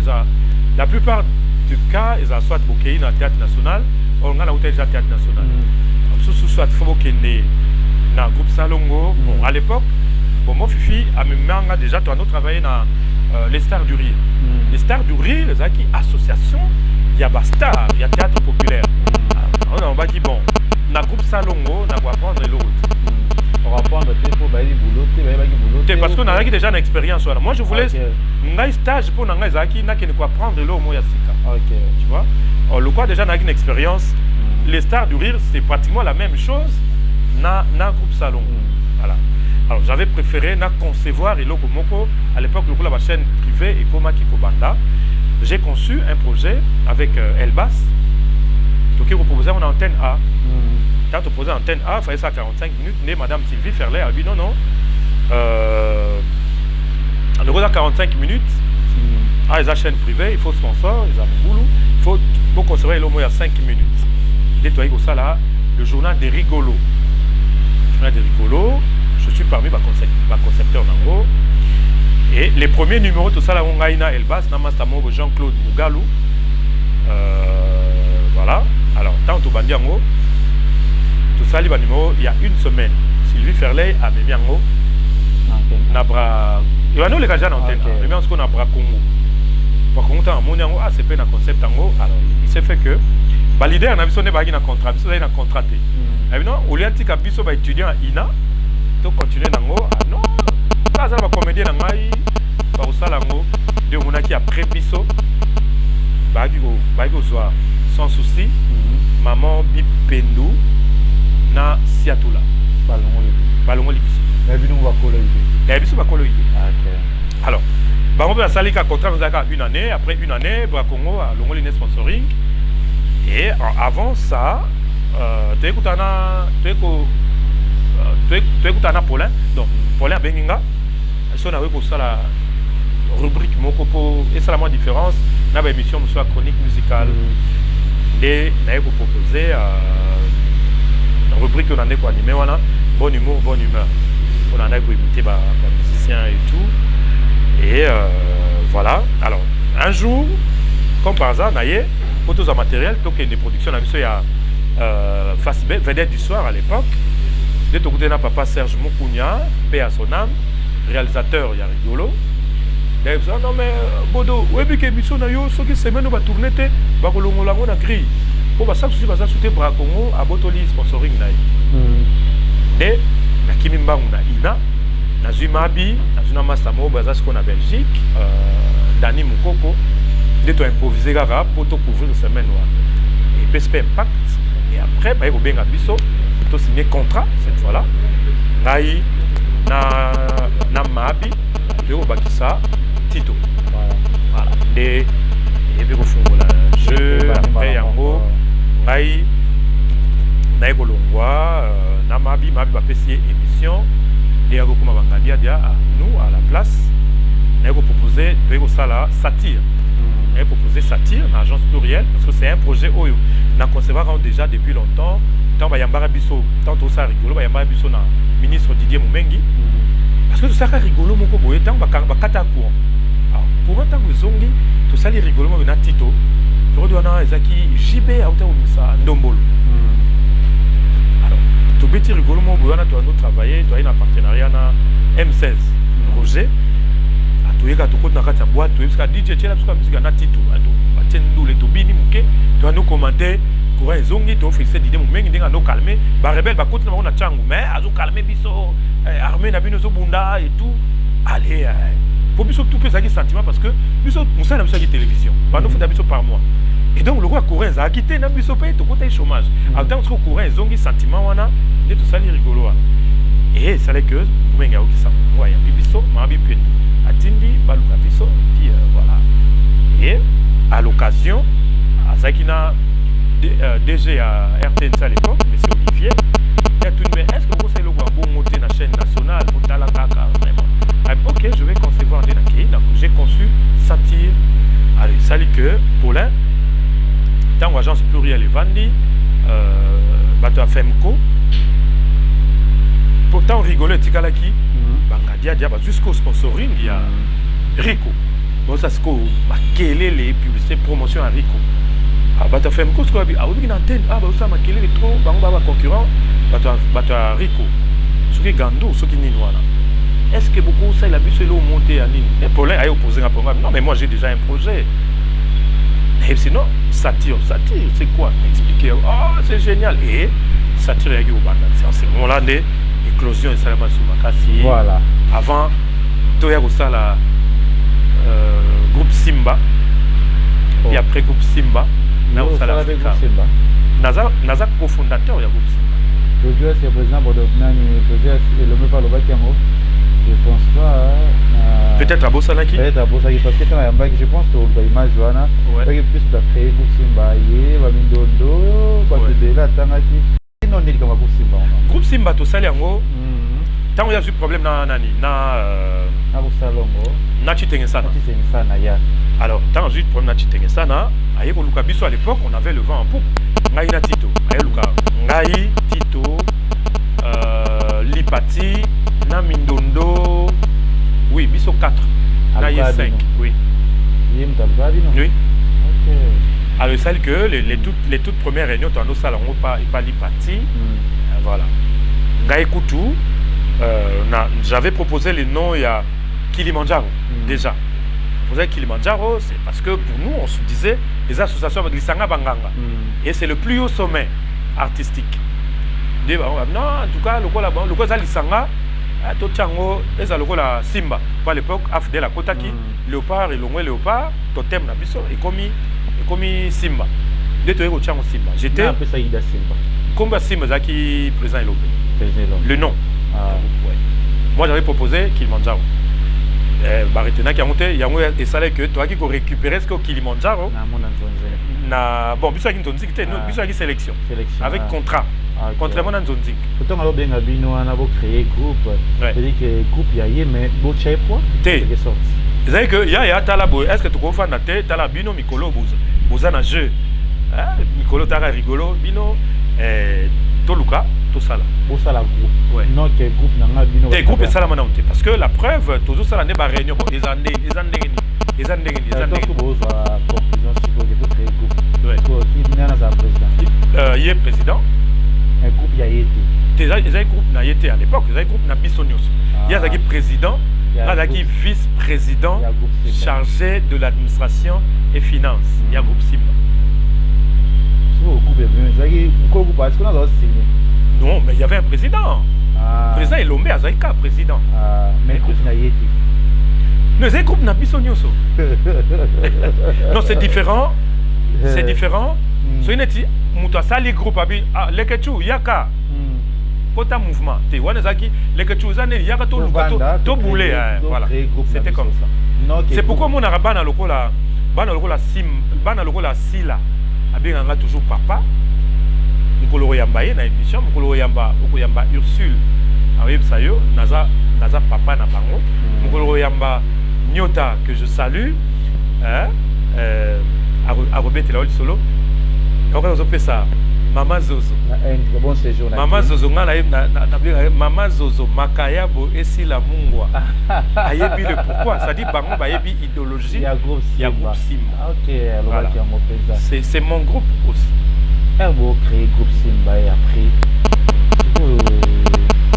la plupart du cas, ils ont soit bouqué dans le Théâtre National, ou on a déjà Théâtre National. Soit il faut que nous dans le groupe Salongo. Bon, à l'époque, bon, moi, Fifi, a déjà travaillé dans les Stars du Rire. Les Stars du Rire, ils ont une association, il y a Bastar, il y a Théâtre Populaire. On va dire bon, dans le groupe Salongo, on va apprendre l'autre. On va apprendre pour boulot, parce qu'on a déjà une expérience. Moi, je voulais un stage pour nous apprendre l'autre au Yassika. Tu vois? Le quoi déjà on a une expérience. Les Stars du Rire, c'est pratiquement la même chose dans le groupe Salongo. Voilà. Alors, j'avais préféré concevoir et Moko. À l'époque, le la chaîne privée et Komaki Kobanda. J'ai conçu un projet avec Elbas. Donc, il proposait une antenne A. Quand on posait antenne A, il fallait ça 45 minutes. Mais Madame Sylvie Ferlet a dit non. Le gros à 45 minutes, ils ont chaîne privée, il faut sponsor, ils ont boulot. Il faut conserver au moins 5 minutes. Détoyer comme ça là, le journal des rigolos. Le journal des rigolos, je suis parmi les concepteurs en gros. Et les premiers numéros, tout ça là, on a Elbas, Namastamo, Jean-Claude Mougalou. Voilà. Alors, tant que tu as tout ça, les numéros, il y a une semaine. Sylvie Ferlet a mis en haut. Il y a les gars en antenne. Il y a ce qu'on a bras Congo. Par contre, c'est pas un concept en haut. Alors, il s'est fait que l'idée, on a besoin d'un contrat. On a contraté. Au lieu de dire étudiant à INA, tu continues dans haut. Non, ça va comédien dans maï. Par ça, là, de mon qui a prépisso. Sans souci, maman Bipendou na Siatoula. Balongo Libiso. Alors, on va salir qu'un contrat une année. Après une année, Bracongo a l'ongolais sponsoring. Et avant ça, tu écoutes Paulin. Donc, Paulin Benginga. Si on avait pour ça la rubrique Mokopo, et c'est la moins différence. Dans l'émission, soit chronique musicale. Et on a proposé une rubrique qu'on a animée, bon humour, bonne humeur. On en a imité les musiciens et tout. Et voilà. Alors, un jour, comme par hasard, pour tous les matériels, donc il y a des productions, il y a Facibé, vedette du soir à l'époque. De ton côté, papa Serge Moukounia, paix à son âme, réalisateur, il y a rigolo. Non mais Bodo, oui mais que mission na yo ce qui semaine on va tourner te va kolongo lango na gris. Pour ça souci va sauter bras Congo à Botoli sponsoring na. Et na Kimimbangu na Ina, na Zumabi, na Zuna Mastamo baza ce qu'on a Belgique, Dani Mukoko, de to improviser gara pour te couvrir semaine noire. Et PSP Impact et après ba ko benga biso to signer contrat cette fois-là. Nai na Mabi, de au Bakissa Tito. nde eyebi kofungola jeu après yango ngai naye kolongwa na mabi bapesi ye émission nde ya kokoma bangadiadia nous à la place naye kopropose toye kosala satire naye propose satire na agence plurielle parce que c'est un projet oyo na concevoir déjà depuis longtemps tant bayambara biso tant tosala rigolo bayambara biso na ministre Didier Mumengi parce que tosaka rigolo moko boye tant bakata courant pour tant zongi tosali rigolo moko na Tito todi wana ezaki JB auta omisa ndombolo alors to beti rigolo moko boye wana to ando travailler to ina partenariat na M16 projet toyeka tokoti na kati ya boîte toyebisaka DJ tiela biso ka musique na Tito batie ndule tobini muke to ando commenter courant ezongi to officier Didier Mumengi ndenga no calmer ba rebelle bakoti na bango na changu mais azo calmer biso armée na bino zo bunda et tout allez pour biso tout pesaki sentiment parce que biso musa na biso ki télévision bano futa biso par mois et donc le roi courant za quitté na biso pe to kota chômage en tant que courant ezongi sentiment wana nde to sali rigolo wana et ça les que Mumengi a okisa moi ya biso ma bi pendo atindi baluka biso puis voilà et à l'occasion Azakina DG à RTNC à l'époque monsieur Olivier il a tout dit mais est-ce que vous savez le bon monter la chaîne nationale pour Talakaka vraiment ok je vais concevoir un dénaké donc j'ai conçu satire allez salut que Paulin tant agence plurielle Vandi bato FMCO pourtant rigoler tikalaki bangadia dia jusqu'au sponsoring il y a Rico bon ça c'est quoi makelele les publicités promotion à Rico bato FMCO ce qu'on a dit une antenne bah ça makelele trop bango concurrent bato Rico ce qui gando ce qui ninwana est-ce que beaucoup ça il a vu cela monter à Nini mais Paulin a opposé un programme non mais moi j'ai déjà un projet et sinon satire c'est quoi expliquer oh c'est génial et satire avec au banda c'est ce moment là des éclosion et salama Soumakasi voilà avant toya kosala groupe Simba et après groupe Simba na kosala Africa naza cofondateur ya groupe Simba le c'est président Bodopnani peut-être le me parle pas kiamo je pense pas peut-être à Bosanaki parce que je pense que l'image wana parce que plus de créer groupe Simba yé ba mindondo ba de la tangaki non ndeli kama groupe Simba groupe Simba to sali yango tant il y a eu problème na nani na Salongo na Chitengesana ya alors tant j'ai eu problème na Chitengesana aye ko luka biso à l'époque on avait le vent en poupe ngai na Tito aye luka ngai Tito Lipati na Mindondo oui biso 4 na y 5 oui oui ok alors celle que les toutes premières réunions dans nos salons pas Lipati voilà ngai Kutu j'avais proposé les noms il y a Kilimandjaro déjà. Vous savez Kilimandjaro, c'est parce que pour nous on se disait les associations de l'Isanga Banganga et c'est le plus haut sommet artistique. Non, en tout cas le quoi ça l'Isanga Tochango et ça le quoi la Simba. À l'époque Afde la Kotaki léopard et l'ongwe léopard totem na biso et comme Simba. Les toyeko Tchango Simba. J'étais un peu ça Ida Simba. Combien Simba zaki présent Elombe. Le nom. Ouais. Moi j'avais proposé Kilimandjaro. Baritena qui a monté, il y a un salaire que toi qui récupérer ce que Kilimandjaro. Na bon, bisou qui ntonzi qui bisou qui sélection. Avec contrat. Contrairement à Nzonzi. Pourtant alors bien abino on a beau créer groupe. C'est-à-dire que groupe y a mais beau chef quoi. C'est sorti. C'est que ya talabo. Est-ce que tu comprends na té talabino Mikolo boza na jeu. Mikolo tara rigolo bino toluka tosala bosala groupe ouais non que groupe nanga bino des groupes sala mana onte parce que la preuve toujours sala ne ba réunion bon ezandeni boza conclusion si pour que créer groupe ouais ko qui nana za président il est président un groupe ya yete déjà les groupe na yete à l'époque les groupe na bisonios il y a zaki président là zaki vice-président chargé de l'administration et finance il y a groupe Simba groupe zaki ko groupe parce que on a signé. Non, mais il y avait un président. Le président Elombe Azaïka, président. Mais le groupe n'a été. Non, c'est un groupe n'a pas non, c'est différent. C'est différent. C'est une étude. Moutassa, les groupes, les Ketchou, Yaka. Kota mouvement. Tu vois, les Ketchou, il y a tout boulé. Voilà. C'était comme ça. C'est pourquoi mon arabe, bana lokola sila abenganga toujours papa mukolo yamba ye na émission mukolo yamba okoyamba Ursule ayebisa yo naza papa na bango mukolo yamba Nyota que je salue à Robert la solo encore on fait ça Mama Zozo bon séjour Mama Zozo Mama Zozo Makayabo et si la mungwa ayebi le pourquoi ça dit bango ba yebi idéologie il y a groupe Simba OK alors voilà. C'est mon groupe aussi Herbo créé groupe Simba et après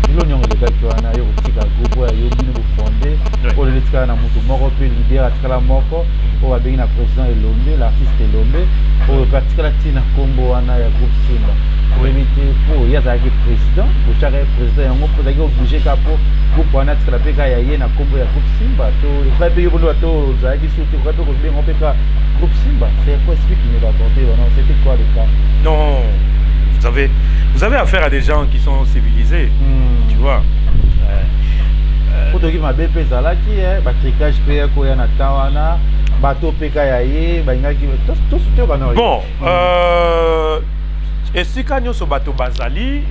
l'union de gars qui a eu petit groupe yo bino fondé pour le tika na mutu moko pe leader atikala moko o abengi na président Elombe l'artiste Elombe o pratikala tina kombo wana ya groupe Simba pour éviter pour ya zaki président pour chaque président yango pour zaki obligé ka po groupe wana tikala pe ka ya ye na kombo ya groupe Simba to kwa pe yo to zaki surtout kwa pe ko bengo pe ka groupe Simba c'est quoi explique nous va porter non c'était quoi le cas non vous avez affaire à des gens qui sont civilisés, tu vois. Pour te dire ma BP zalaki, tricage pe ko ya na tawana, bateau PK ya ye, ba ngaki tout tout ba no. Bon, et si kanyo so bateau bazali,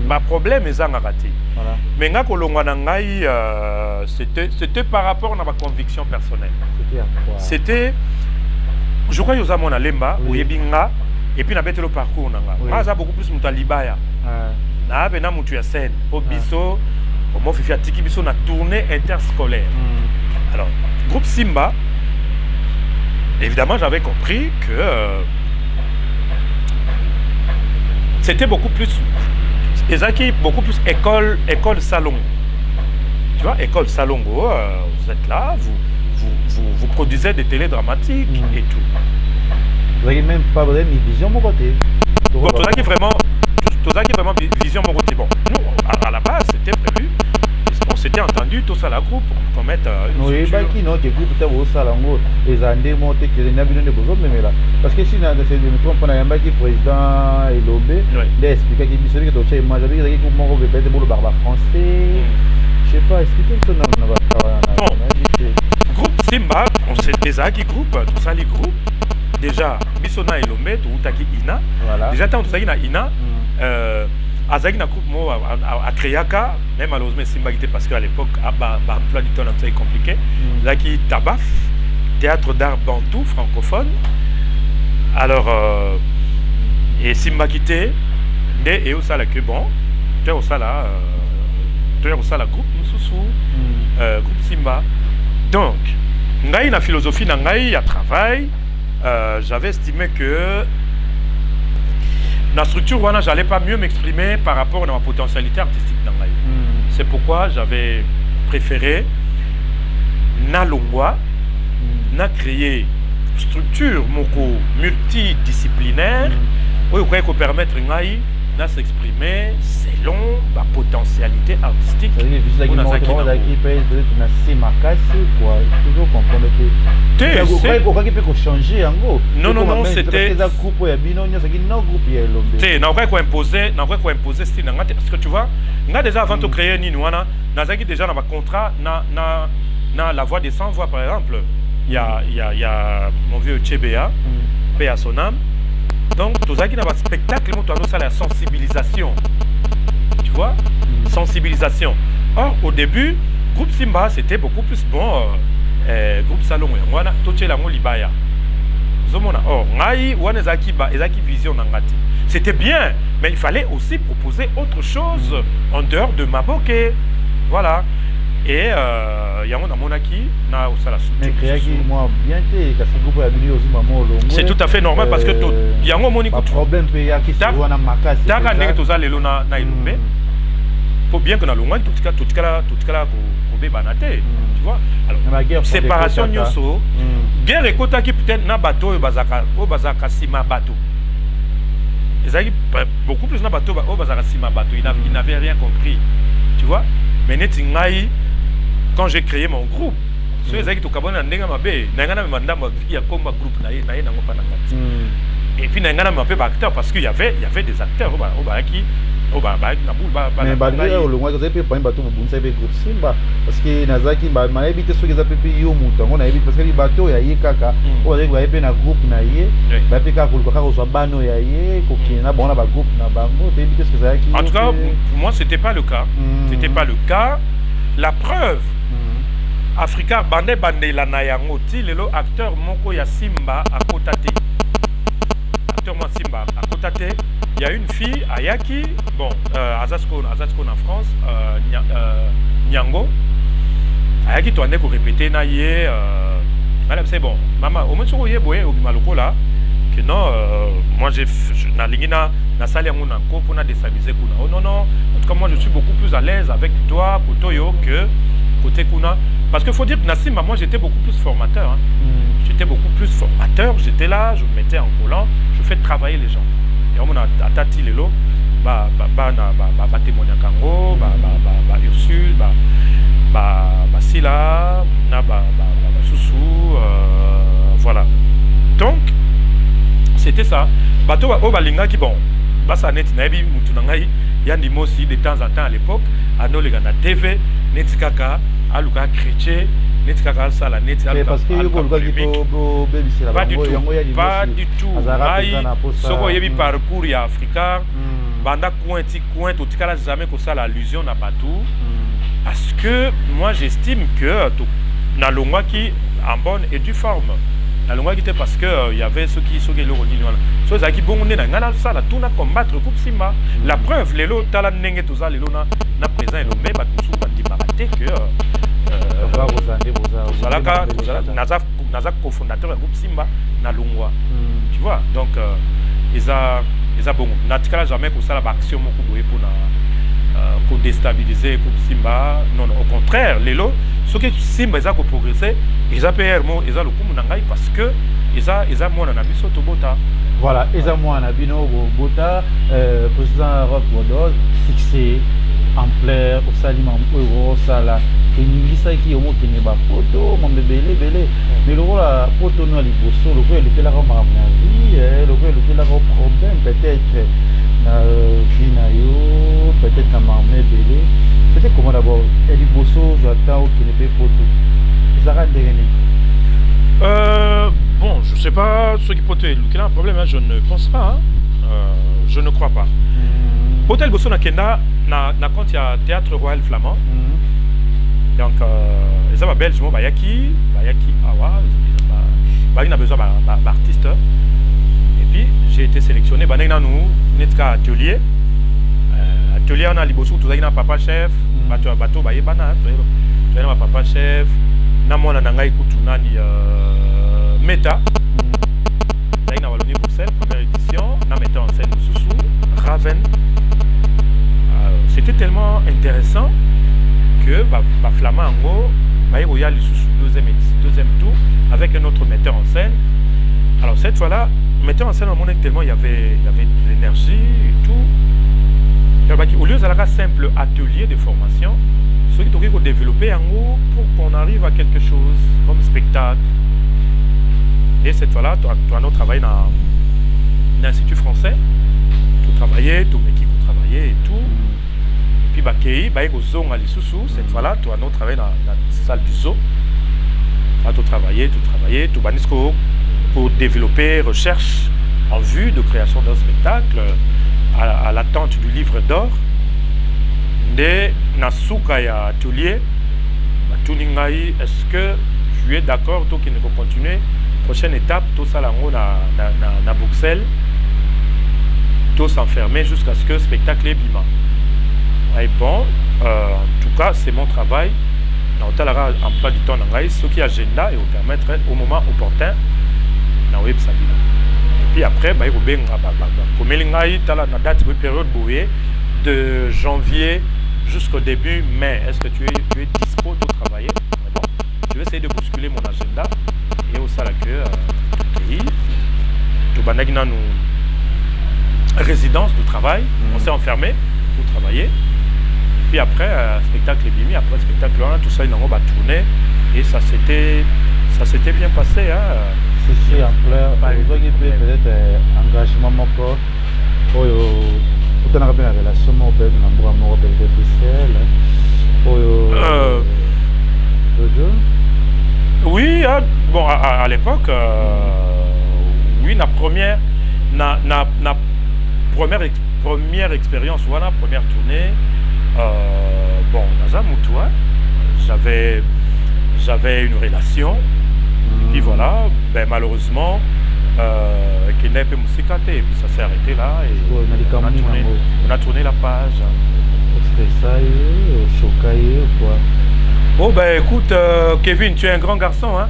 ma problème est en raté. Voilà. Mais nga kolongwa na ngai c'était par rapport à ma conviction personnelle. C'était quoi? C'était je crois yoza mona lemba ou yebinga. Et puis, on a le parcours. On a beaucoup plus de libaya. On a beaucoup de scène. Au biso, au moins, on a tournée interscolaire. Alors, groupe Simba, évidemment, j'avais compris que c'était beaucoup plus. Beaucoup plus école salon. Tu vois, école salon, vous êtes là, vous produisez des télédramatiques et tout. Vous n'avez même pas vraiment une vision mon côté. Donc, tout ça qui est vraiment vision mon côté. Bon, nous, à la base, c'était prévu. On s'était entendu, tout ça, la groupe, pour mettre une structure. Oui, non, des groupes, au salon, les années montées, qui les n'avaient de besoin, mais là. Parce que si on a des gens qui ont été président et l'OB, il a expliqué qu'il y a des gens qui ont été des groupes qui ont été le barbar français. Je sais pas, expliquez ça dans notre travail. Groupe Simba, on s'est déjà qui groupe, tout ça, les groupes. Déjà, Bissona et Lomé, tout Taki Ina. Déjà, tant que na Ina, Azaki na groupe mo à Créaka, même malheureusement Simba était parce qu'à l'époque, l'emploi du temps c'est compliqué. Zaki Tabaf, théâtre d'art bantou francophone. Alors, et Simba quitté, et au sala que bon, tu es au sala groupe Moussoussou, groupe Simba. Donc, ngai na philosophie na ngai ya travail. J'avais estimé que la structure, je n'allais pas mieux m'exprimer par rapport à ma potentialité artistique. C'est pourquoi j'avais préféré Nalongwa, na créé structure multidisciplinaire, où il faut permettre de s'exprimer selon ma potentialité artistique. Non, c'était. Parce que tu vois, déjà avant de créer Ninouana, nous avons déjà dans contrat, dans la voix des 100 voix par exemple, il y a mon vieux Tchébéa, paix à son âme. Donc, tout ça qui n'a pas de spectacle, nous avons la sensibilisation. Tu vois, sensibilisation. Or, au début, groupe Simba, c'était beaucoup plus bon. Groupe Salon, on a tout la libaya. Or, vision c'était bien, mais il fallait aussi proposer autre chose en dehors de Maboké. Voilà. Et il y a un monaki na osala c'est tout à fait normal parce que il y a un moni problème qui faut bien que na longa tout cas ko banate tu vois alors séparation nyoso guerre ekota qui peut-être na bateau bazaka sima bateau ezaki beaucoup plus na bateau bazaka sima bateau il n'avait rien compris tu vois mais neti ngai quand j'ai créé mon groupe, ceux qui ont kabona ndenga mabe, nangana mandamba ya komba groupe na nango pa nakati. Et puis nangana mabe ba acteur parce qu'il y avait des acteurs au qui oh bah na boule mais balgré au loin que peut pas bateau bon ça peut groupe Simba parce que nazaki ba éviter ceux qui ça peut yo muto on a évité parce que les bateaux ya kaka o avec ba epé na groupe na yé ba pe ka ko so bano ya yé ko kina bon na ba groupe na bango tu éviter ce que ça qui en tout cas pour moi c'était pas le cas c'était pas le cas la preuve Africa bande la na yango ti lelo acteur moko ya Simba à Kotate acteur moi Simba à Kotate il y a une fille Ayaki bon Azaskon en France Nyango Ayaki to ande ko répéter na yé madame c'est bon maman au moins so yé boye au maloko là que non moi j'ai na lingina na salle yango na ko pour na déstabiliser kuna oh non en tout cas moi je suis beaucoup plus à l'aise avec toi Kotoyo que côté kuna parce qu'il faut dire que Nassim moi j'étais beaucoup plus formateur hein. J'étais beaucoup plus formateur, j'étais là, je me mettais en collant, je fais travailler les gens. Et on a tati lelo, ba témoigner kango, ba Ursule, ba Sila, na ba Soussou, voilà. Donc c'était ça. Bato o balinga qui bon, ba ça net na bi mutu na ngai, yandi mosi de temps en temps à l'époque, ano le gana TV, netikaka, aluka chrétien. Mais parce que pas du tout soko yebi parcours ya Africa banda coin totikala jamais que ça l'allusion na batou parce que moi j'estime que na longwa qui en bonne et due forme la longwa qui était parce que il y avait ceux qui le renini wala so za ki bongo na ngana ça la tout na combattre coupe Simba la preuve lelo tala ndenge toza lelo na présent et lombe ba tout bandi baraté que Naza cofondateur du groupe Simba na Longwa. Tu vois, donc ils a bon natikala jamais que ça la action moko boye pour déstabiliser le groupe Simba. Non, au contraire, lelo ce que Simba ils a progressé, ils a PR mo ils a le coup nangai parce que ils a mona na biso to bota. Voilà, ils a mona bino bota président Rob Godos fixé en plaire au saliment euro sala et ni ça qui au mot qui n'est pas photo mon bébé mais le rôle photo no li bosso le quoi le là comme ma vie le quoi le là comme problème peut-être na finayo peut-être na mamé belé c'était comment d'abord et li bosso j'attends qui n'est pas photo ça rend dégainé bon je sais pas ce qui peut être le problème hein, je ne pense pas hein. Je ne crois pas Hôtel Bosso na Kenda na compte ya Théâtre Royal Flamand. Donc les hommes belges mo bayaki awa ba besoin d'artistes et puis j'ai été sélectionné ba na nous netka atelier on a liboso tout na papa chef bato ba yebana to na papa chef na mona na ngai kutuna ni Meta na Wallonie Bruxelles première édition na metteur en scène Soussou Raven. C'était tellement intéressant que Flamango il y a le deuxième tour avec un autre metteur en scène. Alors cette fois-là, metteur en scène on montre tellement il y avait de l'énergie et tout. Au lieu d'un simple atelier de formation, ceux qui ont développé en haut pour qu'on arrive à quelque chose comme spectacle. Et cette fois-là, tu as travaillé dans l'Institut français, tu travaillais, tu travaillais et tout. Puis Bakei, cette fois-là, tu as travaillé dans la salle du zoo. Tu travaillais, tu banisco pour développer recherche en vue de création d'un spectacle à l'attente du livre d'or. De Nasuka ya atelier, est-ce que tu es d'accord toi qui ne peut continuer? Prochaine étape, tout ça là na Bruxelles, tout s'enfermer jusqu'à ce que le spectacle est bima. Et bon, en tout cas, c'est mon travail. On a un emploi du temps dans ce qui est agenda et vous permettre au moment opportun et puis après, comme il y a la date de période de janvier jusqu'au début mai, est-ce que tu es dispo de travailler? Bon, je vais essayer de bousculer mon agenda et au salaire que pays, tout banagina nous résidence de travail, on s'est enfermé pour travailler. Puis après, spectacle est bimi, après spectacle 1, tout ça, ils ont tourné et ça s'était bien passé. Hein. C'est en plein, peut-être engagement moko, Pourtant, on a une relation, on peut être un amour, peut être spécial. Oui, bon, à l'époque, oui, la première expérience, voilà, première tournée, bon, dans un moutoua, j'avais une relation, et puis voilà, ben, malheureusement, qui n'est pas musicate, et puis ça s'est arrêté là, et on a tourné la page. Quoi. Oh ben écoute, Kevin, tu es un grand garçon, hein.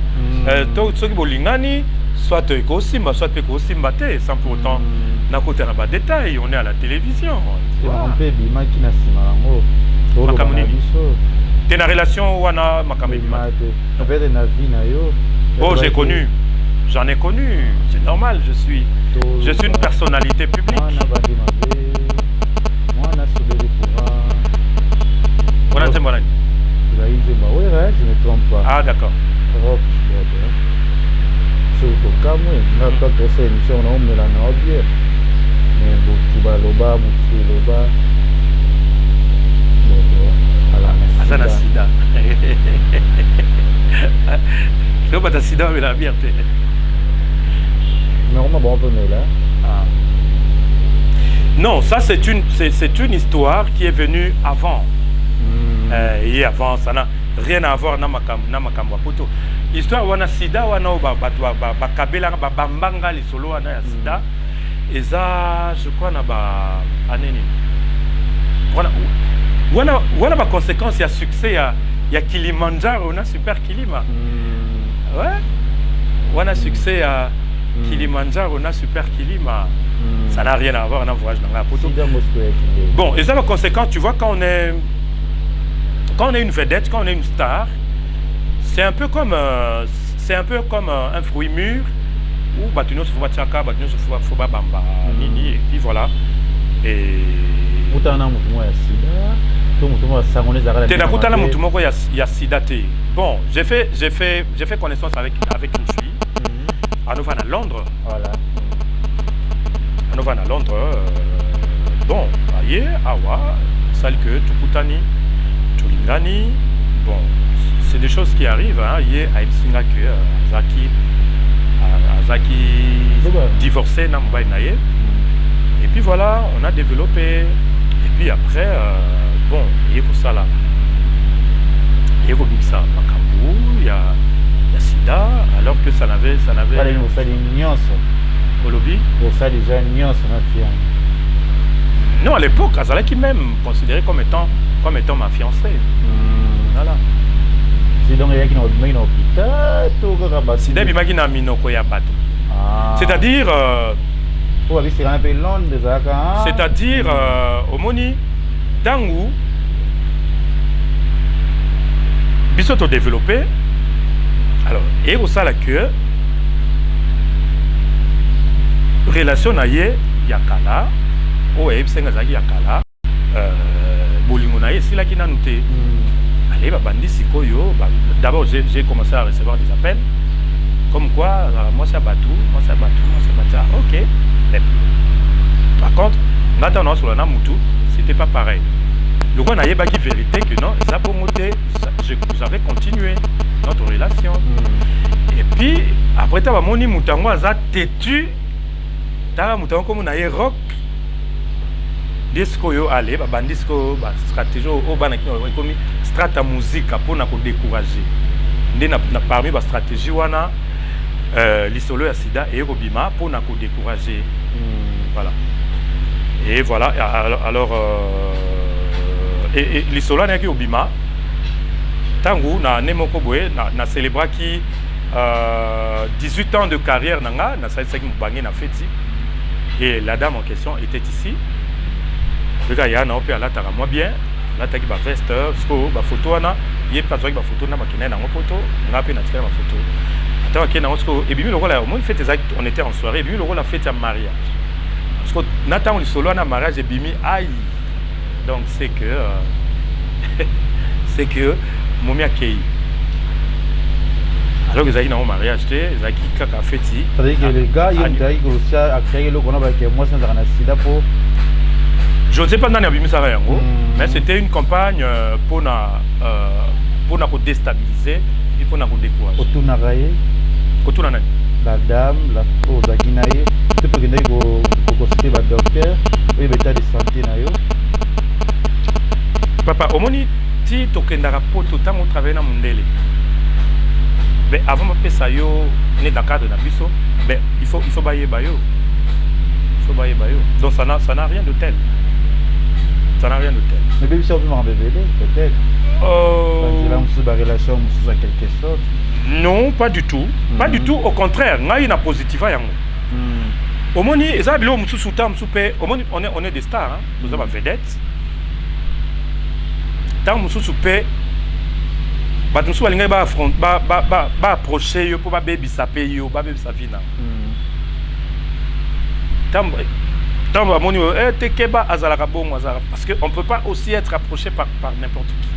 Ceux qui bolingani, soit tu es Kosimba, soit tu es Kosimba, sans pour autant n'a côté n'a pas de détails, on est à la télévision. Tu es une relation ou ana makambi? Oh, j'ai connu, j'en ai connu, c'est normal, je suis une personnalité publique. Oui, je ne me trompe pas. Ah, d'accord. C'est au cas où, quand on fait une émission, on a la bien. Mais tu vas là-bas, tu vas là-bas. Azana Sida. Je ne sais pas si Sida, mais la vérité. Non, on va là. Non, ça c'est une histoire qui est venue avant. Et avant, ça n'a rien à voir avec Makambo Poto. L'histoire wana Sida wana ba kabela ba bambanga li solo wana ya Sida. Et ça, je crois na ba aneni. Wana ba conséquence ya succès ya Kilimanjaro na super Kilima. Ouais. Wana succès ya Kilimanjaro na super Kilima. Ça n'a rien à voir avec un voyage dans la Poto. Bon, et ça la conséquence, tu vois quand on est une vedette, quand on est une star, c'est un peu comme un fruit mûr où Batuno se fait tchaka, Batuno se fait bamba, nini, et puis voilà. Et bon, j'ai fait connaissance avec une fille à Novana, Londres. Voilà. À Novana, Londres. Bon, aïe, awa, sale que Tukutani. Tulingani, bon, c'est des choses qui arrivent. Hein. Hier, à Elsinga, Zaki divorcé, et puis voilà, on a développé. Et puis après, bon, il y a ça là. Il y a ça, Makambu, il y a Sida, alors que ça n'avait. Olobi. Ça déjà non, à l'époque, Azalaki même considéré comme étant ma fiancée. Voilà. C'est donc il y a qui n'ont hôpital, tout le Sida bimaki na minoko ya bato. C'est-à-dire c'est-à-dire au moni tangu bisoto développé. Alors, et au ça la queue relation naie yakala o ebsenga zaki yakala bolingo naie sila ki nanu te. Allez babandi sikoyo, d'abord j'ai commencé à recevoir des appels comme quoi moi c'est Batou, OK. Mais, par contre, maintenant sur la Mutu, c'était pas pareil. Le roi n'a pas dit vérité que non, ça pour monter, j'avais continué notre relation. Et puis après t'as moni mutango za têtu, t'as mutango comme na rock. Disco yo allez bandisco stratégie au banaki comme strata musique pour na ko décourager. Ndé na parmi ba stratégie wana l'isolo ya Sida et Robima pour na ko décourager. Voilà. Et voilà, alors et l'isolo na ki Obima tangu na nemoko boye na célébra qui 18 ans de carrière nanga na sa saki mbangi na feti et la dame en question était ici. Le gars ya na opé ala tara moi bien la taki ba veste sko ba photo wana yé pas ba photo na makina na photo ngapi na tika ba photo attends ok na sko et bimi le rôle on fête exact on était en soirée bimi le rôle la fête à mariage parce que n'attend le solo na mariage et bimi aïe donc c'est que Momi Akei. Alors que Zaki n'a pas mariage, Zaki Kaka Feti. C'est-à-dire que les gars, ils ont créé le qu'on a avec moi, c'est un Sida pour. Je ne sais pas si ça va, mais c'était une campagne pour nous déstabiliser et pour nous décourager. Autour de la dame, la Zaginaye, tu peux gagner au docteur, et l'état de santé. Papa, au moment où tu as travaillé dans le monde, avant de faire ça, dans le cadre de la vie, il faut bailler. Donc ça n'a rien de tel. Ça n'a rien de tel. Mais bien sûr, vous m'avez révélé, peut-être. Là, vous avez une relation en quelque sorte. Non, pas du tout. Pas du tout. Au contraire, on a une positive. Au moment où on est des stars, nous avons des vedettes. Tant que nous sommes approcher pour baby saper yo, baby savina. Parce qu'on ne peut pas aussi être approché par n'importe qui.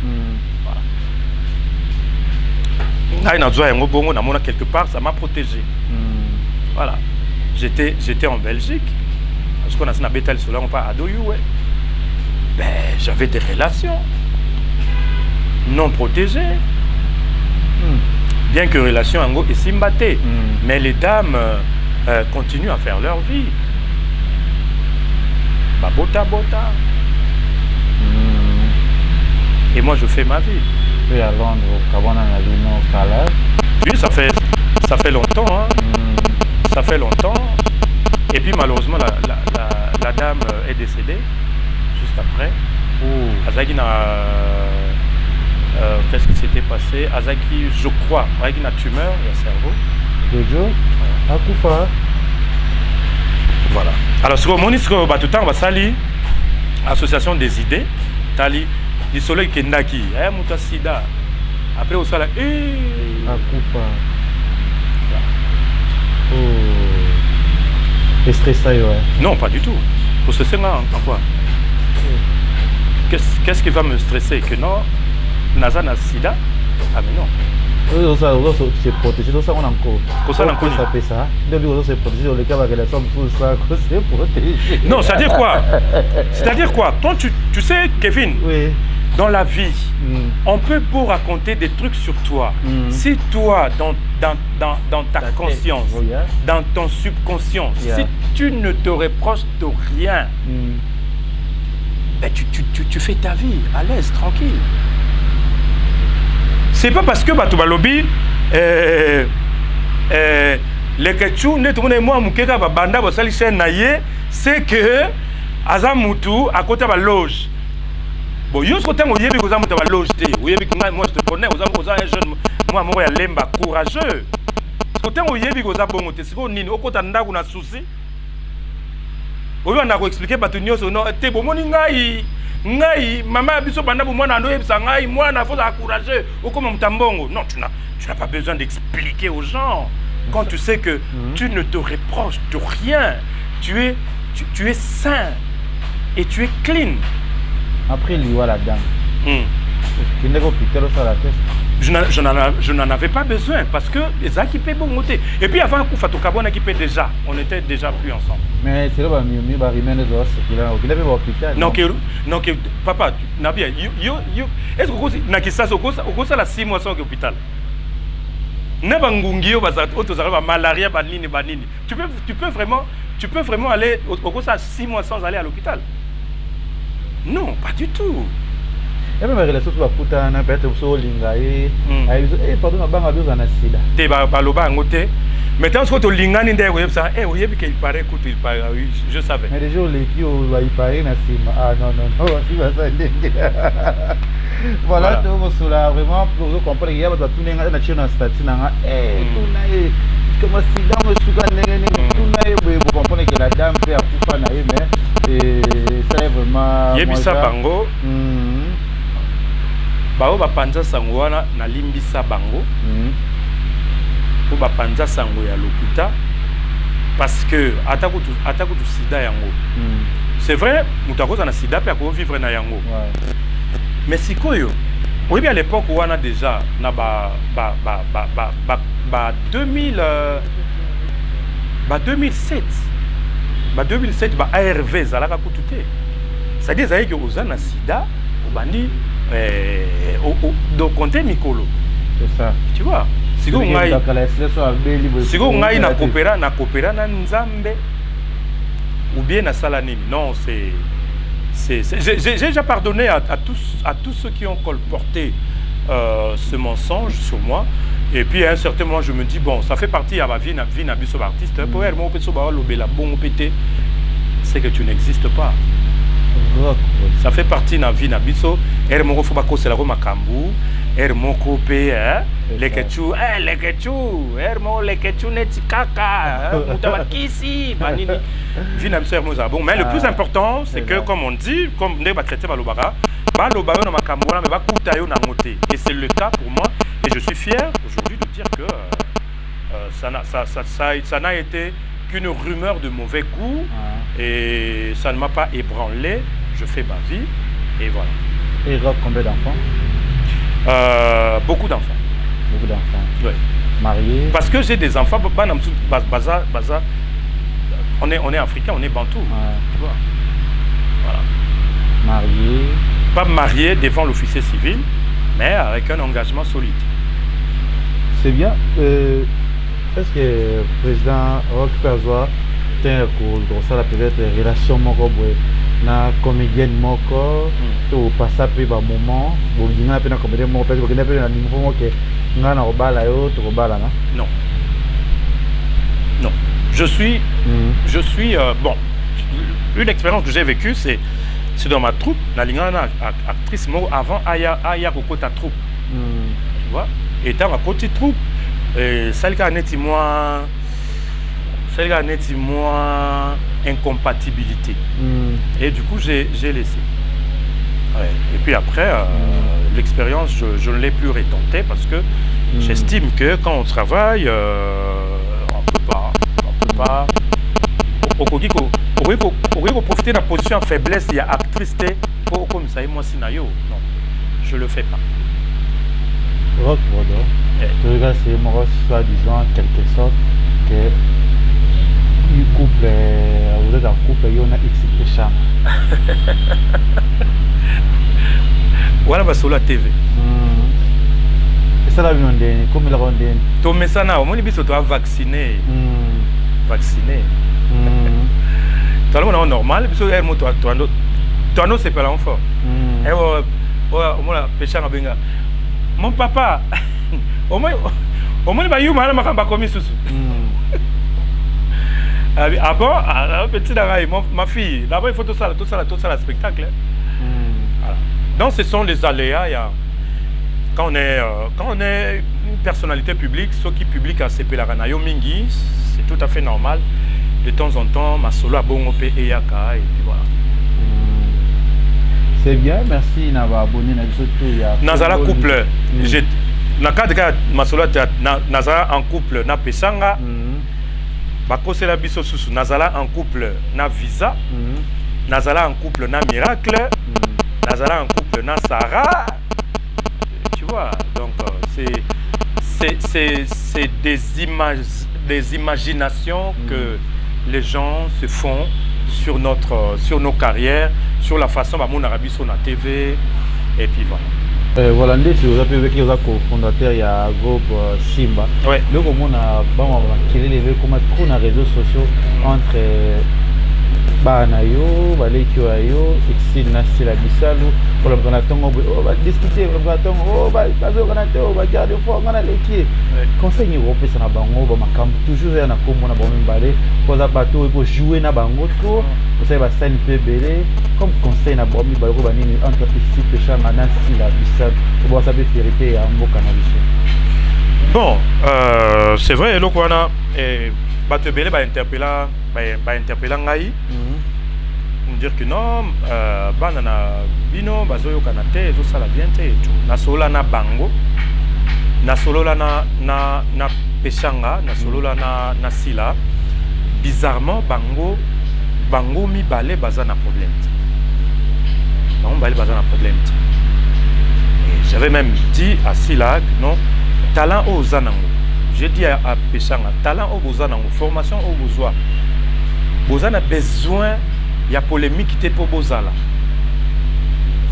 Voilà. Quelque part, ça m'a protégé. Voilà. J'étais en Belgique. Parce qu'on a un bétal sur là, on parle à Doyou. Ben, j'avais des relations non protégées. Bien que relations en et simbaté. Mais les dames continuent à faire leur vie. Bota. Et moi je fais ma vie. Oui, à Londres, oui, ça fait longtemps. Hein. Ça fait longtemps. Et puis malheureusement la dame est décédée juste après. Azaki qu'est-ce qui s'était passé? Azaki, je crois, avec une tumeur au cerveau. Jojo, Akufa. Voilà. Alors, ce qu'on dit, c'est que tout le temps, on va salir l'association des idées. Tali, du soleil qui est naki, Mouta Sida. Après, au salaire, Akufa. Et stressé, ouais. Non, pas du tout. Pour se stresser, en quoi? Qu'est-ce qui va me stresser? Que non, Nazana Sida? Ah, mais non. On se protéger, on a encore. Ça fait ça. Donc, se protéger dans le cas de la relation pour ça, se protéger. Non, c'est-à-dire quoi? C'est-à-dire quoi? Toi, tu sais, Kevin, oui. Dans la vie, on peut beau raconter des trucs sur toi. Si toi, dans ta conscience, dans ton subconscient, si tu ne te reproches de rien, ben tu fais ta vie à l'aise, tranquille. C'est pas parce que Batouba Lobby, les Ketchou, c'est que Azamutu à côté de la loge. Bon, yo côté moi yebi koza muta ba loge te. Moi je te connais, oza un jeune moi moi ya lemba courageux. Côté moi yebi koza bongo te. Siko nini okota ndako na souci. Oyo na ko expliquer batu nyonso non te bomoni ngai mama biso banda bo mwana ndo yebisa ngai mwana faut encourager okoma mutambongo. Non, tu n'as pas besoin d'expliquer aux gens quand tu sais que tu ne te reproches de rien. Tu es sain et tu es clean. Après, il y a la dame. Je n'en avais pas besoin parce que les gens qui paient bon monter. Et puis avant Koufa Tokabona qui paie déjà, on était déjà plus ensemble. Mais c'est là que mieux Barimène les os qu'il avait au hôpital. Non que papa, Nabia, est-ce que nakisa au ça la 6 mois sans hôpital. Nebangungio bazat autozaraba malaria banini. Tu peux vraiment aller au ça 6 mois sans aller à l'hôpital. Non, pas du tout. Et même la relation sur la putain, peut-être sur l'ingaï. Pardon, ma banque a besoin d'un sida. T'es baloba ngote. Mais tant que tu l'ingani ndé, ça, qu'il paraît, écoute, il paraît, oui, je savais. Mais les jours les qui il paraît na sima. Ah non, si va ça. Voilà, donc cela vraiment pour vous comprendre, il y a tout n'enga na chino statut nanga. Comment sida me souga nene tout vous comprenez que la dame fait à coupa na mais c'est vraiment yebisa bango bao bapanza sango wana na limbisa bango po bapanza sango ya lokuta parce que ataku tu sida yango c'est vrai mutakoza na sida pe ako vivre na yango mais sikoyo oui à l'époque wana déjà na ba 2007 ba ARV zalaka kutute c'est-à-dire ça que aux na sida bandi donc compter mikolo c'est ça tu vois siko ngai na coopéra na nzambe ou bien na salanini non j'ai déjà pardonné à tous ceux qui ont colporté ce mensonge sur moi. Et puis à un certain moment je me dis bon ça fait partie à ma vie na biso artiste pour être mon petit ba lobela bon pété c'est que tu n'existes pas. Ça fait partie de la vie nabiso ermo faut pas c'est la roma kambu ermo coupé les ketchu ermo les ketchu neti kaka mutabakisi banini vie nabiso ermo za bon mais le plus important c'est que comme on dit comme ne ba traiter balobara na makambu na ba kuta yo na ngote et c'est le cas pour moi et je suis fier aujourd'hui de dire que ça n'a été qu'une rumeur de mauvais goût et ça ne m'a pas ébranlé. Je fais ma vie et voilà. Et Rock, combien d'enfants? Beaucoup d'enfants. Beaucoup d'enfants. Oui. Mariés? Parce que j'ai des enfants. On est africain, on est bantou. Tu vois. Voilà. Mariés? Pas marié devant l'officier civil, mais avec un engagement solide. C'est bien. Est-ce que le président Roch Perzois tient ça peut-être relation moko na comédienne moko to passer pe ba moment bo dinga pe na comédienne moko pe na pe na niveau moko nga na obala yo to obala na non je suis bon une expérience que j'ai vécue c'est dans ma troupe na lingana actrice moko avant aya kokota troupe tu vois et dans ma petite troupe celle qui a neti moi incompatibilité et du coup j'ai laissé et puis après l'expérience je ne l'ai plus retentée parce que j'estime que quand on travaille on peut pas au profiter de la position de faiblesse il y a actrice pour comme ça et moi sinayo non je le fais pas. Rock Bordeaux tu regardes c'est moi soi-disant en quelque sorte que couple, vous êtes en couple, il y a un X Péchanga. Voilà, bah sur la TV. Et ça, la vie, comme il a rendu. Tu mets ça là, au moins, il faut vacciné. Vacciné. Tu as le normal, puis tu as c'est pas l'enfant. Et au moins, Péchanga benga. Mon papa, au moins, il va y avoir un commis sous. Ah bon, petit d'araï, ma fille, là-bas il faut tout ça le spectacle. Voilà. Donc ce sont les aléas. Quand on est une personnalité publique, ceux qui publient à CP Mingi, c'est tout à fait normal. De temps en temps, ma solo a bon opé et yaka et puis voilà. C'est bien, merci d'avoir abonné à Nazala couple. Dans le cadre de ma solo, Nazala en couple, na Pesanga. Bakose la biso susu nazala en couple na Visa, nazala en couple na Miracle, nazala en couple na Sarah. Tu vois, donc c'est des imaginations que les gens se font sur nos carrières, sur la façon dont on a vu sur la TV et puis voilà. Voilà, vous avez vu co-fondateur il y a groupe Simba. Ouais. Donc on a quel est comment trop dans les réseaux sociaux entre Banayo, Balekioayo, Exil Nassi la Bissalu, pour le Ganaton, on va discuter, on va garder fort, on va l'équipe. Conseil européen, ça n'a pas toujours un accord, on a bon balai, pour la bateau, il faut jouer na bango trop, pour ça il va s'en PBL, comme conseil na bon balai, entre ici, Péchanga, Nassi la Bissalu, pour voir sa vérité à un beau cannabis. Bon, c'est vrai, donc on a Batebele va interpeller Ngai. Dire que non, banana bino bazoyo kanate zo sala bien te tout. Na solo na bango, na solo na Péchanga, na solo na Sila. Bizarrement bango mi balé bazana problème. Bango balé bazana problème. Et j'avais même dit à Sila que non, talent aux zanango. J'ai dit à Péchanga, talent au zanango, formation au besoin. Vous avez besoin. Il y a polémique qui était pour Bozala.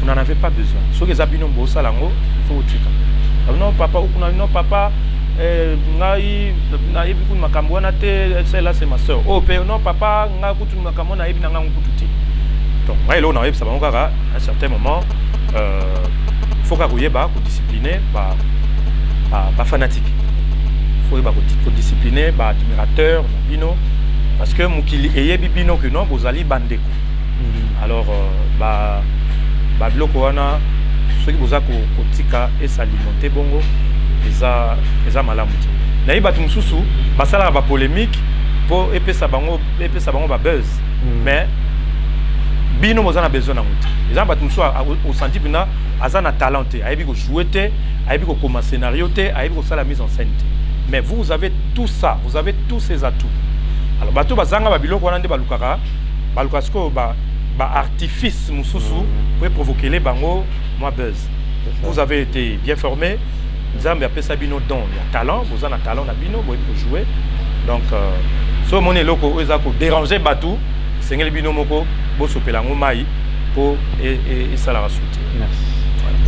vous n'en avez pas besoin. Ce que Zabino Bossa Lango, il faut tika. Non papa, non papa, ngai na yebi kuna makambo na te, celle-là c'est ma soeur. Oh père, non papa, ngai kutu makambo na yebi na ngai kututi. Donc ngai lo na yebi ça bango kaka à un certain moment faut ka kuyeba ko discipliner ba fanatique. Faut yeba ko discipliner ba admirateur na bino parce que mukili eyebi bino que non bozali bandeko. Alors ba biloko wana soki boza kotika esalimenter bongo eza malamu te. Na yebi bato mosusu basalaka ba polémique po epesa bango ba buzz. Mais bino moza na besoin na mutu. Eza bato mosusu au senti bina aza na talent te, ayebi ko jouer te, ayebi ko koma scénario te, ayebi ko sala mise en scène te. Mais vous avez tout ça, vous avez tous ces atouts. Alors bato bazanga ba biloko wana nde balukaka sko ba artifice mosusu pour provoquer les bango moi buzz. Vous avez été bien formé, Nzambe appelle ça bino don, il y a talent, vous avez un talent na bino pour jouer. Donc so moné loko eza ko déranger batou, sengeli bino moko bo sopelango mai pour et ça la rasoute. Merci.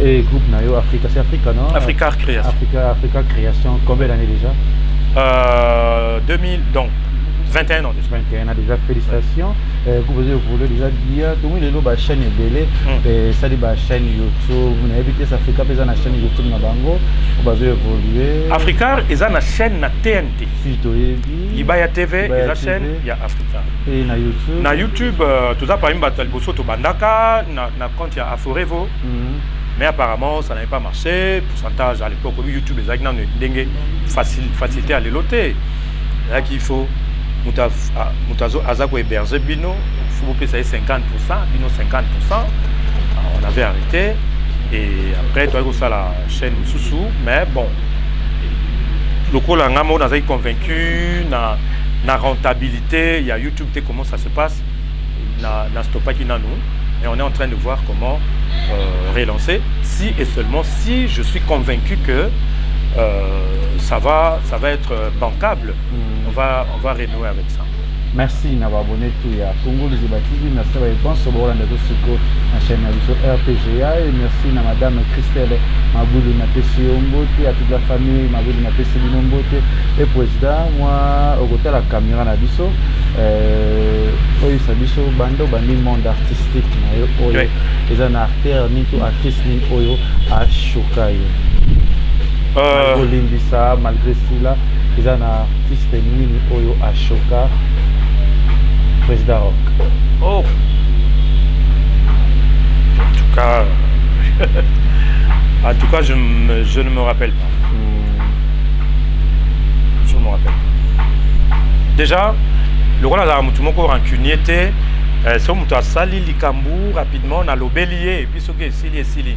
Et groupe Nayo Africa, c'est Africa non? Africa Création. Africa Création, combien d'années déjà? 2000 donc 21 ans déjà. 21 ans déjà, félicitations. Vous voulez déjà dire, tout le monde est chaîne Belé, ça dit chaîne YouTube, vous n'avez évité ça Africa, mais la chaîne YouTube na bango, vous avez évolué. Africa, ils ont une chaîne na TNT. Libaya TV, ils ont une chaîne, il y a Africa. Et na YouTube. Na YouTube, tout ça par exemple, Bosso to Bandaka, na compte il y a Aforevo. Mais apparemment, ça n'avait pas marché. Pourcentage à l'époque, YouTube, les agents n'ont facilité à l'éloter. Là qu'il faut. Moutazo Azako héberger Bino, il faut que ça ait 50%, Bino 50%. On avait arrêté et après, tu as ça la chaîne Soussou, mais bon, le coup là, on a été convaincu, na rentabilité, il y a YouTube, comment ça se passe, na stoppa qui n'a nous, et on est en train de voir comment relancer, si et seulement si je suis convaincu que ça va être bancable. On va renouer avec ça. Merci d'avoir abonné tout à Congo les TV. Merci d'avoir réponse au Roland de Dosiko la chaîne RPGA et merci à Madame Christelle Mabouli Napesi Ombote, à toute la famille Mabouli Napesi Binombote et président moi au côté de la caméra na biso oyo sabiso bando bandi monde artistique na yo oyo eza na artère ni to artiste ni oyo a chokayo. Olimbisa malgré cela ils ont un artiste nini oyo Ashoka président rock. Oh en tout cas je ne me rappelle pas. Je ne me rappelle pas. Déjà le rôle de mutu moko rancunier te so mutu asali likambu rapidement na lobelier et puis soki esili.